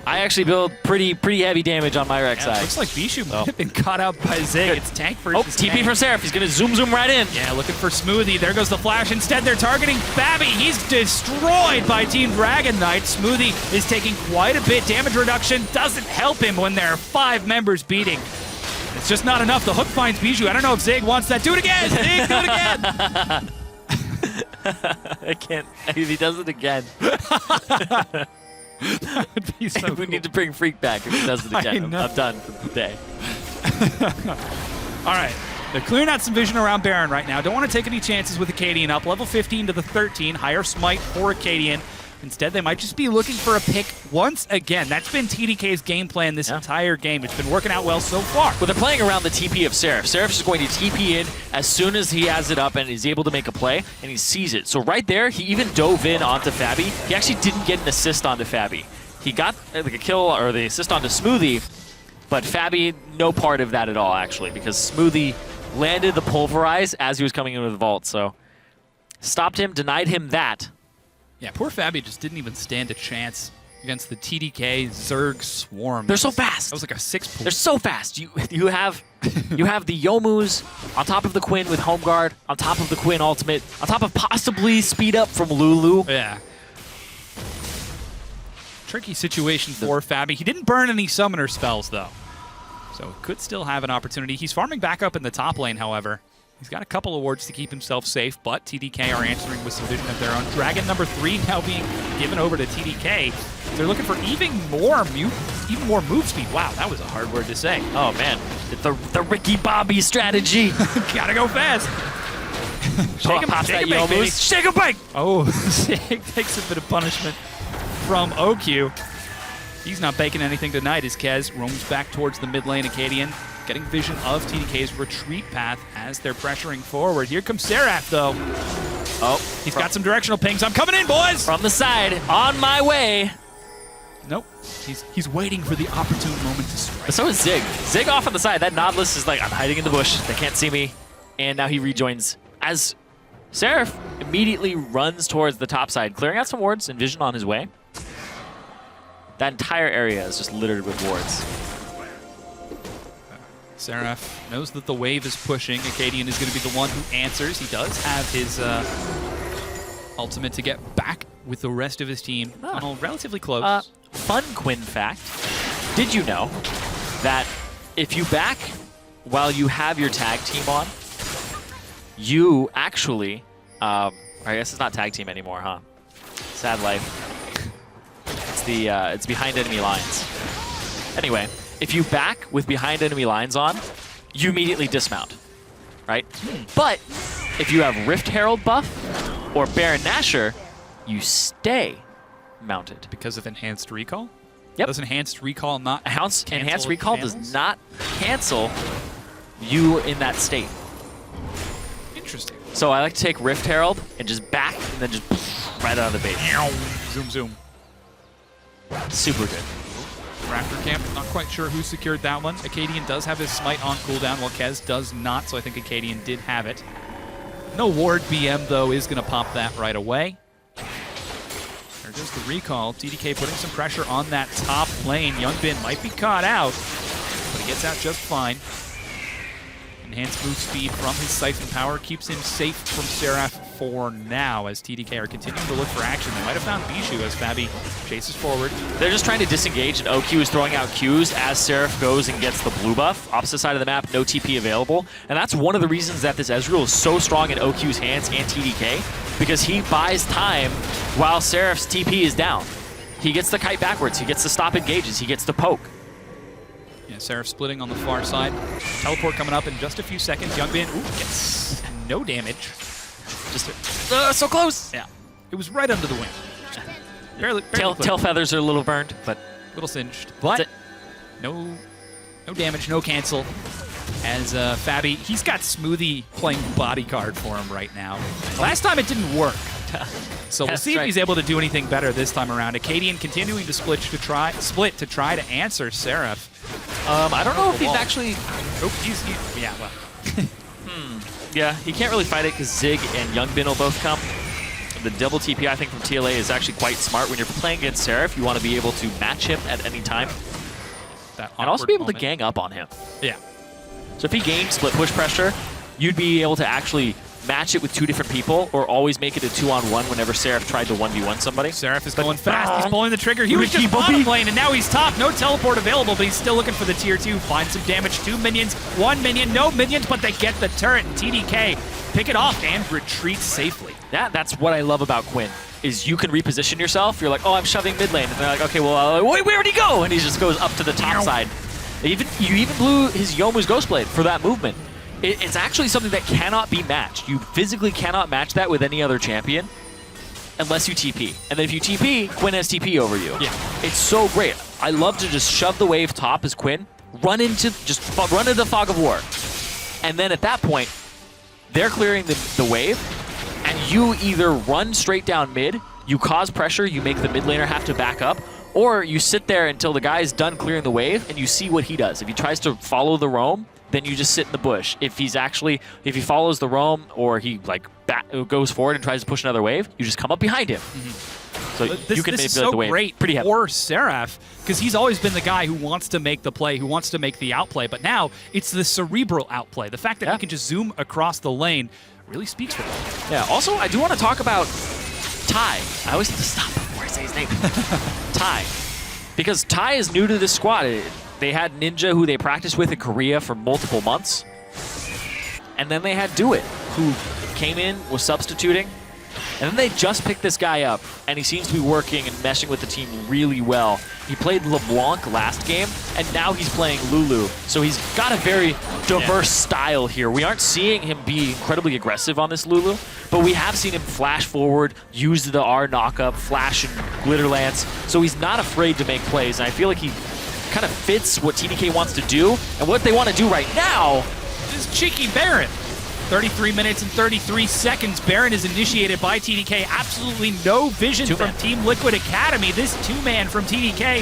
I actually build pretty heavy damage on my Rek'Sai. Yeah, looks like Bishu might have been caught out by Zig. Good. It's tank versus TP tank. from Seraph. He's going to zoom right in. Yeah, looking for Smoothie. There goes the flash. Instead, they're targeting Fabi. He's destroyed by Team Dragon Knight. Smoothie is taking quite a bit. Damage reduction doesn't help him when there are 5 members beating. It's just not enough. The hook finds Bijou. I don't know if Zig wants that. Do it again! Zig, do it again! I can't. If he does it again. That would be so We cool. need to bring Freak back if he does it again. I'm done for the day. All right. They're clearing out some vision around Baron right now. Don't want to take any chances with Acadian up. Level 15 to the 13. Higher smite for Acadian. Instead, they might just be looking for a pick once again. That's been TDK's game plan this entire game. It's been working out well so far. Well, they're playing around the TP of Seraph. Seraph is going to TP in as soon as he has it up and is able to make a play, and he sees it. So right there, he even dove in onto Fabi. He actually didn't get an assist onto Fabi. He got like a kill or the assist onto Smoothie, but Fabi, no part of that at all, actually, because Smoothie landed the Pulverize as he was coming into the vault. So stopped him, denied him that. Yeah, poor Fabi just didn't even stand a chance against the TDK Zerg Swarm. They're so fast. That was like a 6 pool. They're so fast. You have the Youmu's on top of the Quinn with Home Guard, on top of the Quinn ultimate, on top of possibly speed up from Lulu. Yeah. Tricky situation for Fabi. He didn't burn any summoner spells, though. So could still have an opportunity. He's farming back up in the top lane, however. He's got a couple of wards to keep himself safe, but TDK are answering with some vision of their own. Dragon number 3 now being given over to TDK. They're looking for even more move speed. Wow, that was a hard word to say. Oh man, the Ricky Bobby strategy. Gotta go fast. Pops that Youmu's. Shake a bike. Oh, Zig takes a bit of punishment from OQ. He's not baking anything tonight as Kez roams back towards the mid lane. Acadian getting vision of TDK's retreat path as they're pressuring forward. Here comes Seraph, though. Oh, he's got some directional pings. I'm coming in, boys! From the side, on my way. Nope. He's waiting for the opportune moment to strike. So is Zig. Zig off on the side. That Nautilus is like, I'm hiding in the bush. They can't see me. And now he rejoins as Seraph immediately runs towards the top side, clearing out some wards and vision on his way. That entire area is just littered with wards. Seraph knows that the wave is pushing. Acadian is going to be the one who answers. He does have his ultimate to get back with the rest of his team. Tunnel relatively close. Fun Quinn fact. Did you know that if you back while you have your tag team on, you actually, I guess it's not tag team anymore, huh? Sad life. It's behind enemy lines. Anyway, if you back with behind enemy lines on, you immediately dismount, right? But if you have Rift Herald buff or Baron Nashor, you stay mounted. Because of enhanced recall? Yep. Does enhanced recall not Enhanced recall does not cancel you in that state. Interesting. So I like to take Rift Herald and just back and then just right out of the base. Zoom, zoom. Super good. Raptor Camp, not quite sure who secured that one. Acadian does have his smite on cooldown, while Kez does not, so I think Acadian did have it. No ward BM, though, is going to pop that right away. There goes the recall. TDK putting some pressure on that top lane. Youngbin might be caught out, but he gets out just fine. Enhanced move speed from his Siphon Power keeps him safe from Seraph for now, as TDK are continuing to look for action. They might have found Bijou as Fabi chases forward. They're just trying to disengage, and OQ is throwing out Qs as Seraph goes and gets the blue buff. Opposite side of the map, no TP available. And that's one of the reasons that this Ezreal is so strong in OQ's hands and TDK, because he buys time while Seraph's TP is down. He gets the kite backwards, he gets the stop engages, he gets the poke. Yeah, Seraph splitting on the far side. Teleport coming up in just a few seconds. Youngbin, gets no damage. Just so close! Yeah, it was right under the wing. Barely tail feathers are a little burned, but a little singed. But no damage, no cancel. As Fabi, he's got Smoothie playing bodyguard for him right now. Last time it didn't work. So we'll see if he's able to do anything better this time around. Acadian continuing to split to try to answer Seraph. I don't know if he's actually. Oh, yeah, well. Yeah, he can't really fight it because Zig and Youngbin will both come. The double TP, I think, from TLA is actually quite smart. When you're playing against Seraph, you want to be able to match him at any time. And also be able to gang up on him. Yeah. So if he gained split push pressure, you'd be able to actually match it with two different people or always make it a 2-on-1 whenever Seraph tried to 1v1 somebody. Seraph is going fast. He's pulling the trigger. He was just bottom lane, and now he's top. No teleport available, but he's still looking for the tier 2. Finds some damage. 2 minions, 1 minion, no minions, but they get the turret, and TDK pick it off and retreat safely. Yeah, that's what I love about Quinn, is you can reposition yourself. You're like, oh, I'm shoving mid lane. And they're like, okay, well, wait, where'd he go? And he just goes up to the top side. You even blew his Youmu's Ghostblade for that movement. It's actually something that cannot be matched. You physically cannot match that with any other champion unless you TP. And then if you TP, Quinn has TP over you. Yeah. It's so great. I love to just shove the wave top as Quinn, run into the Fog of War. And then at that point, they're clearing the wave, and you either run straight down mid, you cause pressure, you make the mid laner have to back up, or you sit there until the guy's done clearing the wave and you see what he does. If he tries to follow the roam, then you just sit in the bush. If he follows the roam or he goes forward and tries to push another wave, you just come up behind him. So This you can is manipulate so the wave great pretty heavily. for Seraph, because he's always been the guy who wants to make the play, who wants to make the outplay, but now it's the cerebral outplay. The fact that he can just zoom across the lane really speaks for him. Yeah, also, I do want to talk about Ty. I always have to stop before I say his name. Ty. Because Ty is new to this squad. They had Ninja, who they practiced with in Korea for multiple months. And then they had Do It, who came in, was substituting. And then they just picked this guy up, and he seems to be working and meshing with the team really well. He played LeBlanc last game, and now he's playing Lulu. So he's got a very diverse style here. We aren't seeing him be incredibly aggressive on this Lulu, but we have seen him flash forward, use the R knockup, flash and glitter lance. So he's not afraid to make plays, and I feel like he kind of fits what TDK wants to do. And what they want to do right now is cheeky Baron. 33 minutes and 33 seconds. Baron is initiated by TDK. Absolutely no vision from Team Liquid Academy. This two-man from TDK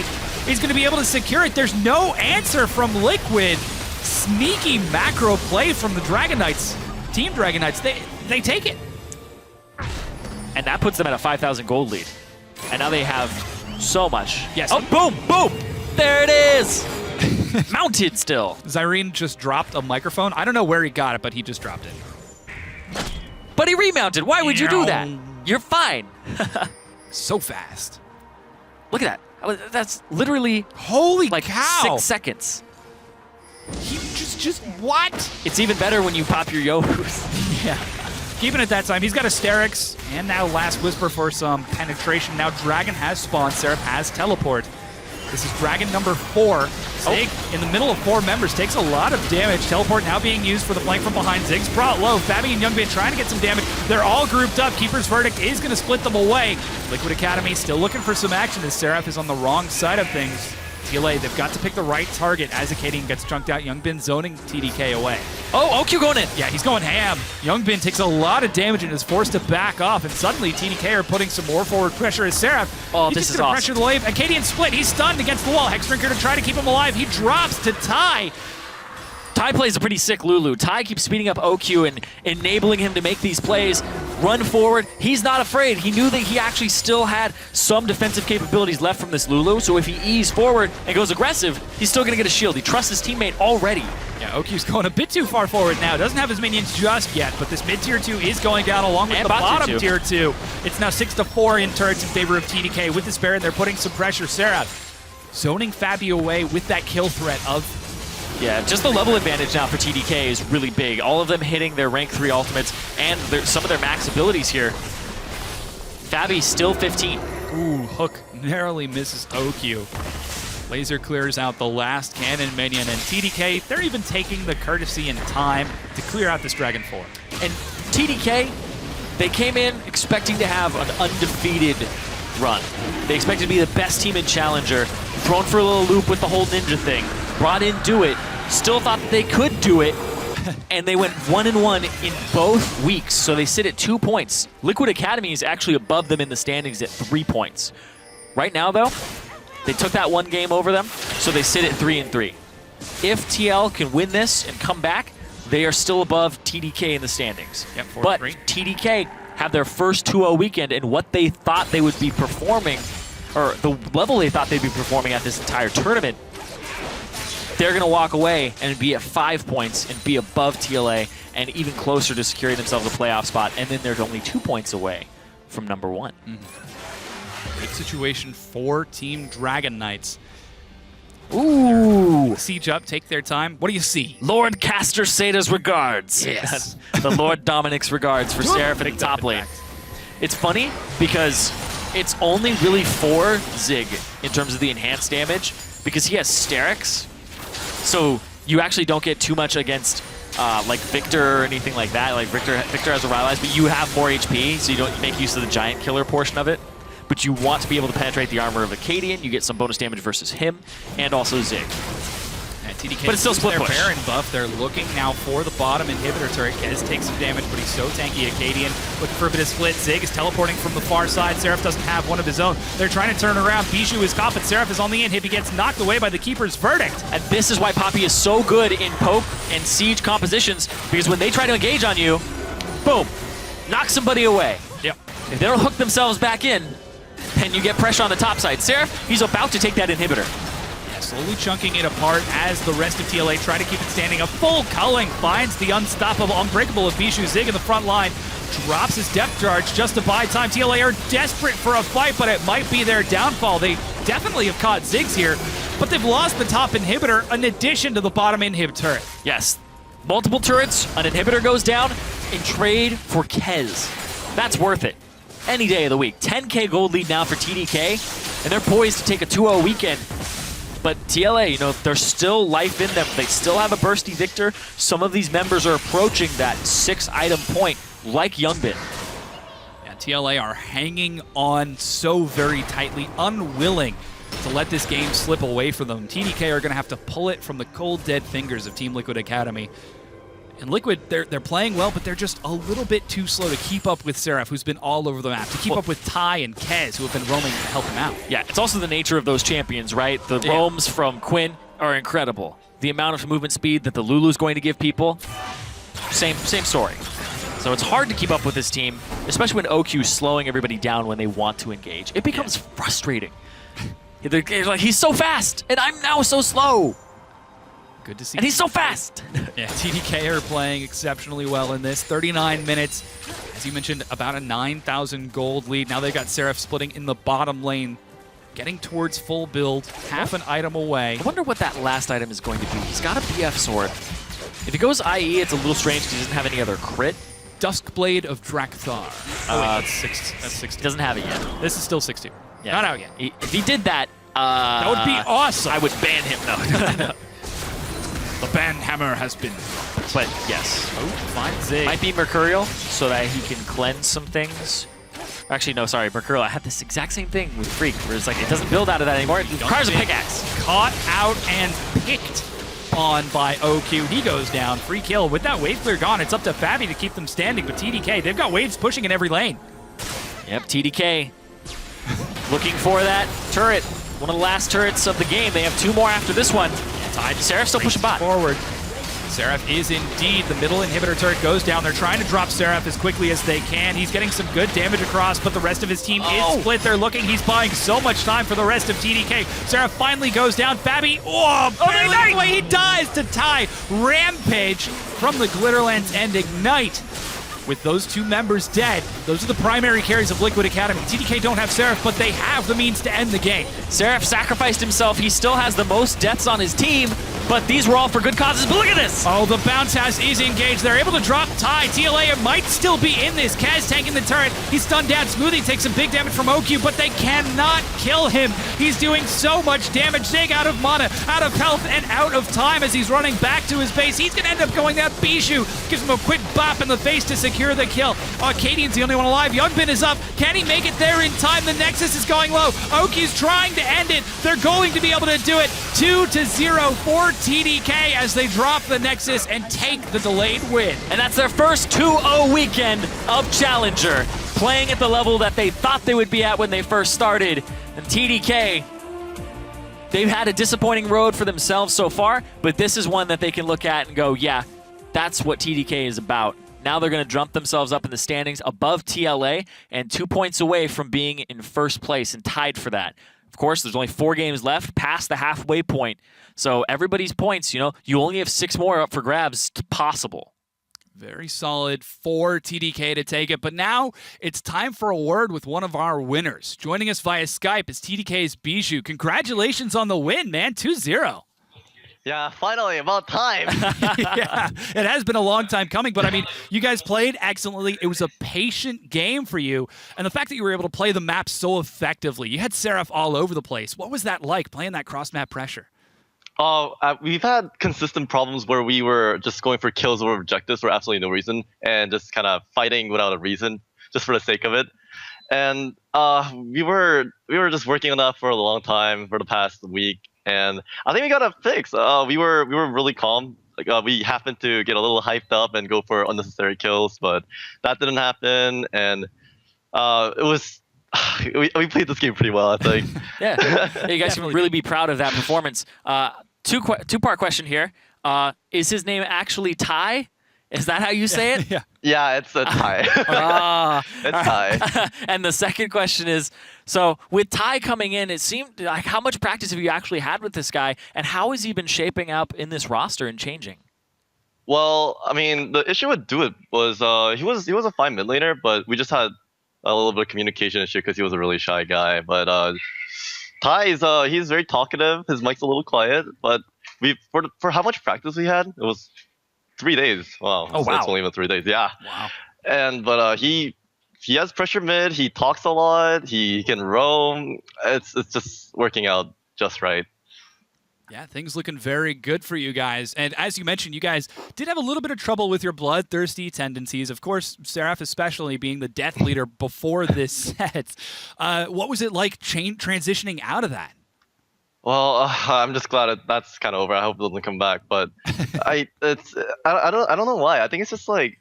is going to be able to secure it. There's no answer from Liquid. Sneaky macro play from the Dragon Knights. Team Dragon Knights, they take it. And that puts them at a 5,000 gold lead. And now they have so much. Yes. Oh, boom, boom. There it is. Mounted still. Zyrene just dropped a microphone. I don't know where he got it, but he just dropped it. But he remounted. Why would you do that? You're fine. So fast. Look at that. That's literally holy like cow. 6 seconds. He just what? It's even better when you pop your Yohus. Yeah. Keeping it that time. He's got Asterix, and now Last Whisper for some penetration. Now Dragon has spawned. Seraph has teleport. This is Dragon number 4. Zig, in the middle of 4 members, takes a lot of damage. Teleport now being used for the flank from behind. Zig's brought low. Fabi and Youngbin trying to get some damage. They're all grouped up. Keeper's Verdict is going to split them away. Liquid Academy still looking for some action as Seraph is on the wrong side of things. TLA, they've got to pick the right target as Acadian gets chunked out. Youngbin zoning TDK away. Oh, OQ going in. Yeah, he's going ham. Youngbin takes a lot of damage and is forced to back off, and suddenly TDK are putting some more forward pressure as Seraph. Oh, this is awesome. Pressure the wave. Acadian split. He's stunned against the wall. Hexdrinker to try to keep him alive. He drops to Ty. Ty plays a pretty sick Lulu. Ty keeps speeding up OQ and enabling him to make these plays, run forward. He's not afraid. He knew that he actually still had some defensive capabilities left from this Lulu, so if he eases forward and goes aggressive, he's still going to get a shield. He trusts his teammate already. Yeah, OQ's going a bit too far forward now. Doesn't have his minions just yet, but this mid-tier 2 is going down along with the bottom tier 2. It's now 6-4 in turrets in favor of TDK. With this Baron, they're putting some pressure. Seraph zoning Fabi away with that kill threat of... Yeah, just the level advantage now for TDK is really big. All of them hitting their rank 3 ultimates and some of their max abilities here. Fabi still 15. Ooh, Hook narrowly misses OQ. Laser clears out the last cannon minion, and TDK, they're even taking the courtesy and time to clear out this Dragon 4. And TDK, they came in expecting to have an undefeated run. They expected to be the best team in Challenger, thrown for a little loop with the whole ninja thing, brought in Do It, still thought that they could do it, and they went 1-1 in both weeks, so they sit at 2 points. Liquid Academy is actually above them in the standings at 3 points. Right now, though, they took that one game over them, so they sit at 3-3. If TL can win this and come back, they are still above TDK in the standings. Yep, but TDK have their first 2-0 weekend, and what they thought they would be performing, or the level they thought they'd be performing at this entire tournament, they're going to walk away and be at 5 points and be above TLA and even closer to securing themselves a playoff spot, and then they're only 2 points away from number 1. Good situation for Team Dragon Knights. Ooh. Siege up, take their time. What do you see? Lord Caster Sada's regards. Yes. The Lord Dominic's regards for Seraphic top lane. It's funny because it's only really for Zig in terms of the enhanced damage because he has Sterix. So you actually don't get too much against like Victor or anything like that. Like Victor has a Rylai's, but you have more HP, so you don't make use of the giant killer portion of it. But you want to be able to penetrate the armor of Acadian. You get some bonus damage versus him, and also Zig. And TDK but it's still split their push. Baron buff. They're looking now for the bottom inhibitor turret. Kez takes some damage, but he's so tanky. Acadian looking for a bit of split. Zig is teleporting from the far side. Seraph doesn't have one of his own. They're trying to turn around. Bijou is caught, but Seraph is on the inhib. He gets knocked away by the Keeper's Verdict. And this is why Poppy is so good in poke and siege compositions, because when they try to engage on you, boom, knock somebody away. Yep. If they don't hook themselves back in, and you get pressure on the top side. Seraph, he's about to take that inhibitor. Yeah, slowly chunking it apart as the rest of TLA try to keep it standing. A full culling finds the unstoppable, unbreakable of Bijou. Zig in the front line drops his depth charge just to buy time. TLA are desperate for a fight, but it might be their downfall. They definitely have caught Ziggs here, but they've lost the top inhibitor in addition to the bottom inhib turret. Yes, multiple turrets, an inhibitor goes down, in trade for Kez. That's worth it. Any day of the week. 10K gold lead now for TDK, and they're poised to take a 2-0 weekend. But TLA, you know, there's still life in them. They still have a bursty Victor. Some of these members are approaching that 6-item point, like Youngbin. Yeah, TLA are hanging on so very tightly, unwilling to let this game slip away from them. TDK are going to have to pull it from the cold, dead fingers of Team Liquid Academy. And Liquid, they're playing well, but they're just a little bit too slow to keep up with Seraph, who's been all over the map, to keep up with Ty and Kez, who have been roaming to help him out. Yeah, it's also the nature of those champions, right? The roams from Quinn are incredible. The amount of movement speed that the Lulu's going to give people, same story. So it's hard to keep up with this team, especially when OQ's slowing everybody down when they want to engage. It becomes frustrating. They're like, he's so fast, and I'm now so slow. Good to see. And he's so fast. Yeah, TDK are playing exceptionally well in this. 39 minutes. As you mentioned, about a 9,000 gold lead. Now they've got Seraph splitting in the bottom lane, getting towards full build, half an item away. I wonder what that last item is going to be. He's got a BF sword. If he goes IE, it's a little strange because he doesn't have any other crit. Duskblade of Drakthar. Oh, wait, that's 60. He doesn't have it yet. This is still 60. Yeah. Not out yet. If he did that, that would be awesome. I would ban him. No. The ban hammer has been. But yes. Oh, fine Zig. Might be Mercurial so that he can cleanse some things. Actually, no, sorry, Mercurial. I had this exact same thing with Freak, where it's like it doesn't build out of that anymore. It requires a pickaxe. Caught out and picked on by OQ. He goes down. Free kill. With that wave clear gone, it's up to Fabi to keep them standing. But TDK, they've got waves pushing in every lane. Yep, TDK looking for that turret. One of the last turrets of the game. They have 2 more after this one. Tied. Seraph still pushing bot. Forward. Seraph is indeed. The middle inhibitor turret goes down. They're trying to drop Seraph as quickly as they can. He's getting some good damage across, but the rest of his team is split. They're looking. He's buying so much time for the rest of TDK. Seraph finally goes down. Fabi, barely the way he dies to Ty. Rampage from the Glitterlands and Ignite. With those 2 members dead, those are the primary carries of Liquid Academy. TDK don't have Seraph, but they have the means to end the game. Seraph sacrificed himself. He still has the most deaths on his team, but these were all for good causes. But look at this! Oh, the bounce house is engaged. They're able to drop Ty. TLA might still be in this. Kaz tanking the turret. He's stunned down. Smoothie takes some big damage from OQ, but they cannot kill him. He's doing so much damage. Zig out of mana, out of health, and out of time as he's running back to his base. He's going to end up going that Bijou. Gives him a quick bop in the face to secure the kill. Arcadian's the only one alive. Youngbin is up. Can he make it there in time? The Nexus is going low. Oki's trying to end it. They're going to be able to do it. 2-0 for TDK as they drop the Nexus and take the delayed win. And that's their first 2-0 weekend of Challenger, playing at the level that they thought they would be at when they first started. And TDK, they've had a disappointing road for themselves so far, but this is one that they can look at and go, yeah, that's what TDK is about. Now they're going to jump themselves up in the standings above TLA and 2 points away from being in first place and tied for that. Of course, there's only 4 games left past the halfway point. So everybody's points, you know, you only have 6 more up for grabs possible. Very solid for TDK to take it. But now it's time for a word with one of our winners. Joining us via Skype is TDK's Bijou. Congratulations on the win, man. 2-0. Yeah, finally, about time. Yeah, it has been a long time coming, but I mean, you guys played excellently. It was a patient game for you, and the fact that you were able to play the map so effectively. You had Seraph all over the place. What was that like, playing that cross-map pressure? We've had consistent problems where we were just going for kills over objectives for absolutely no reason, and just kind of fighting without a reason, just for the sake of it. And we were just working on that for a long time, for the past week. And I think we got it fixed. We were really calm. Like we happened to get a little hyped up and go for unnecessary kills, but that didn't happen. And it was we played this game pretty well, I think. Yeah, you guys can really be proud of that performance. Two-part question here. Is his name actually Ty? Is that how you say it? Yeah. Yeah, it's a tie. It's tie. And the second question is, so with Ty coming in, it seemed like how much practice have you actually had with this guy, and how has he been shaping up in this roster and changing? Well, I mean, the issue with Do It was he was a fine mid laner, but we just had a little bit of communication issue because he was a really shy guy. But Ty is he's very talkative. His mic's a little quiet, but for how much practice we had, it was 3 days. Wow. Oh, wow. It's only been 3 days. Yeah. Wow. And but he has pressure mid. He talks a lot. He can roam. It's just working out just right. Yeah, things looking very good for you guys. And as you mentioned, you guys did have a little bit of trouble with your bloodthirsty tendencies. Of course, Seraph especially being the death leader before this set. What was it like transitioning out of that? Well, I'm just glad that's kind of over. I hope it doesn't come back. But I don't know why. I think it's just like,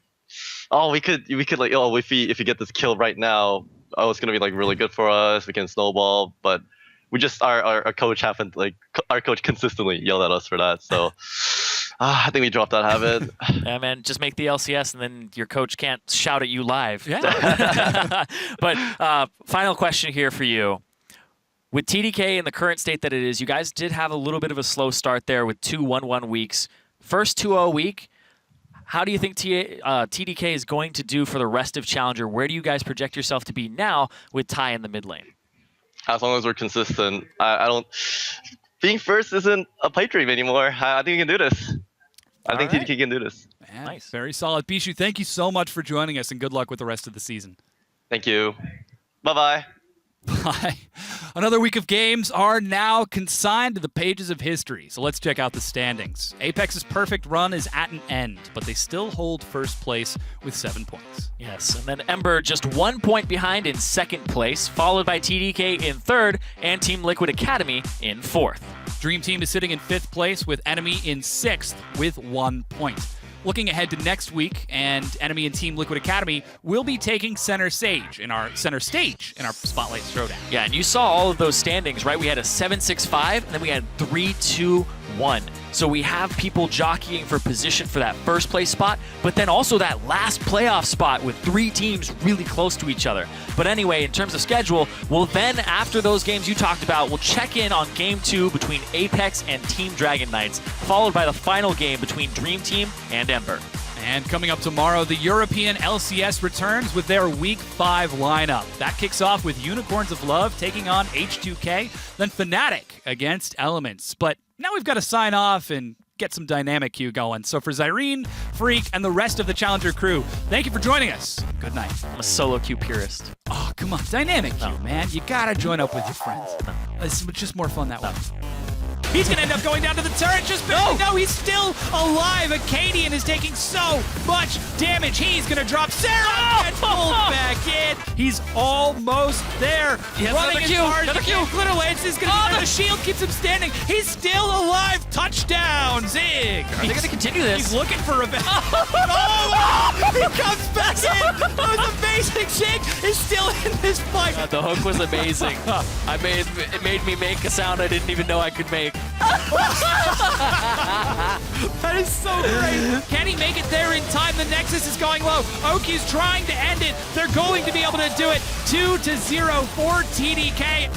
oh, we could like, oh, if we get this kill right now, oh, it's gonna be like really good for us. We can snowball, but we just our coach happened like our coach consistently yelled at us for that. So I think we dropped that habit. Yeah, man, just make the LCS and then your coach can't shout at you live. Yeah. But final question here for you. With TDK in the current state that it is, you guys did have a little bit of a slow start there with 2 1-1 weeks. First 2-0 week, how do you think TDK is going to do for the rest of Challenger? Where do you guys project yourself to be now with Ty in the mid lane? As long as we're consistent, I don't. Being first isn't a pipe dream anymore. I think we can do this. I think TDK can do this. Man, Nice. Very solid. Bishu, thank you so much for joining us, and good luck with the rest of the season. Thank you. Bye-bye. Bye. Another week of games are now consigned to the pages of history, so let's check out the standings. Apex's perfect run is at an end, but they still hold first place with 7 points. Yes, and then Ember just 1 point behind in second place, followed by TDK in third, and Team Liquid Academy in fourth. Dream Team is sitting in 5th place with Enemy in 6th with 1 point. Looking ahead to next week, and Enemy and Team Liquid Academy will be taking center stage in our Spotlight Showdown. Yeah, and you saw all of those standings, right? We had a 7-6-5, and then we had 3-2-1. So we have people jockeying for position for that first place spot, but then also that last playoff spot with 3 teams really close to each other. But anyway, in terms of schedule, we'll then, after those games you talked about, we'll check in on Game 2 between Apex and Team Dragon Knights, followed by the final game between Dream Team and Ember. And coming up tomorrow, the European LCS returns with their Week 5 lineup. That kicks off with Unicorns of Love taking on H2K, then Fnatic against Elements. But now we've got to sign off and get some dynamic queue going. So for Zyrene, Freak, and the rest of the Challenger crew, thank you for joining us. Good night. I'm a solo queue purist. Oh, come on. Dynamic queue, man. You got to join up with your friends. It's just more fun that way. He's going to end up going down to the turret. Just no, he's still alive. Acadian is taking so much damage. He's going to drop Sarah and pulled back in. He's almost there. Running as hard as he can. Glitter Lance is going to the shield keeps him standing. He's still alive. Touchdown, Zig. Are they going to continue this? He's looking for revenge. Oh, he comes back in. That was amazing. Zig is still in this fight. The hook was amazing. It made me make a sound I didn't even know I could make. That is so great. Can he make it there in time? The Nexus is going low. Oki's trying to end it. They're going to be able to do it. 2-0 for TDK.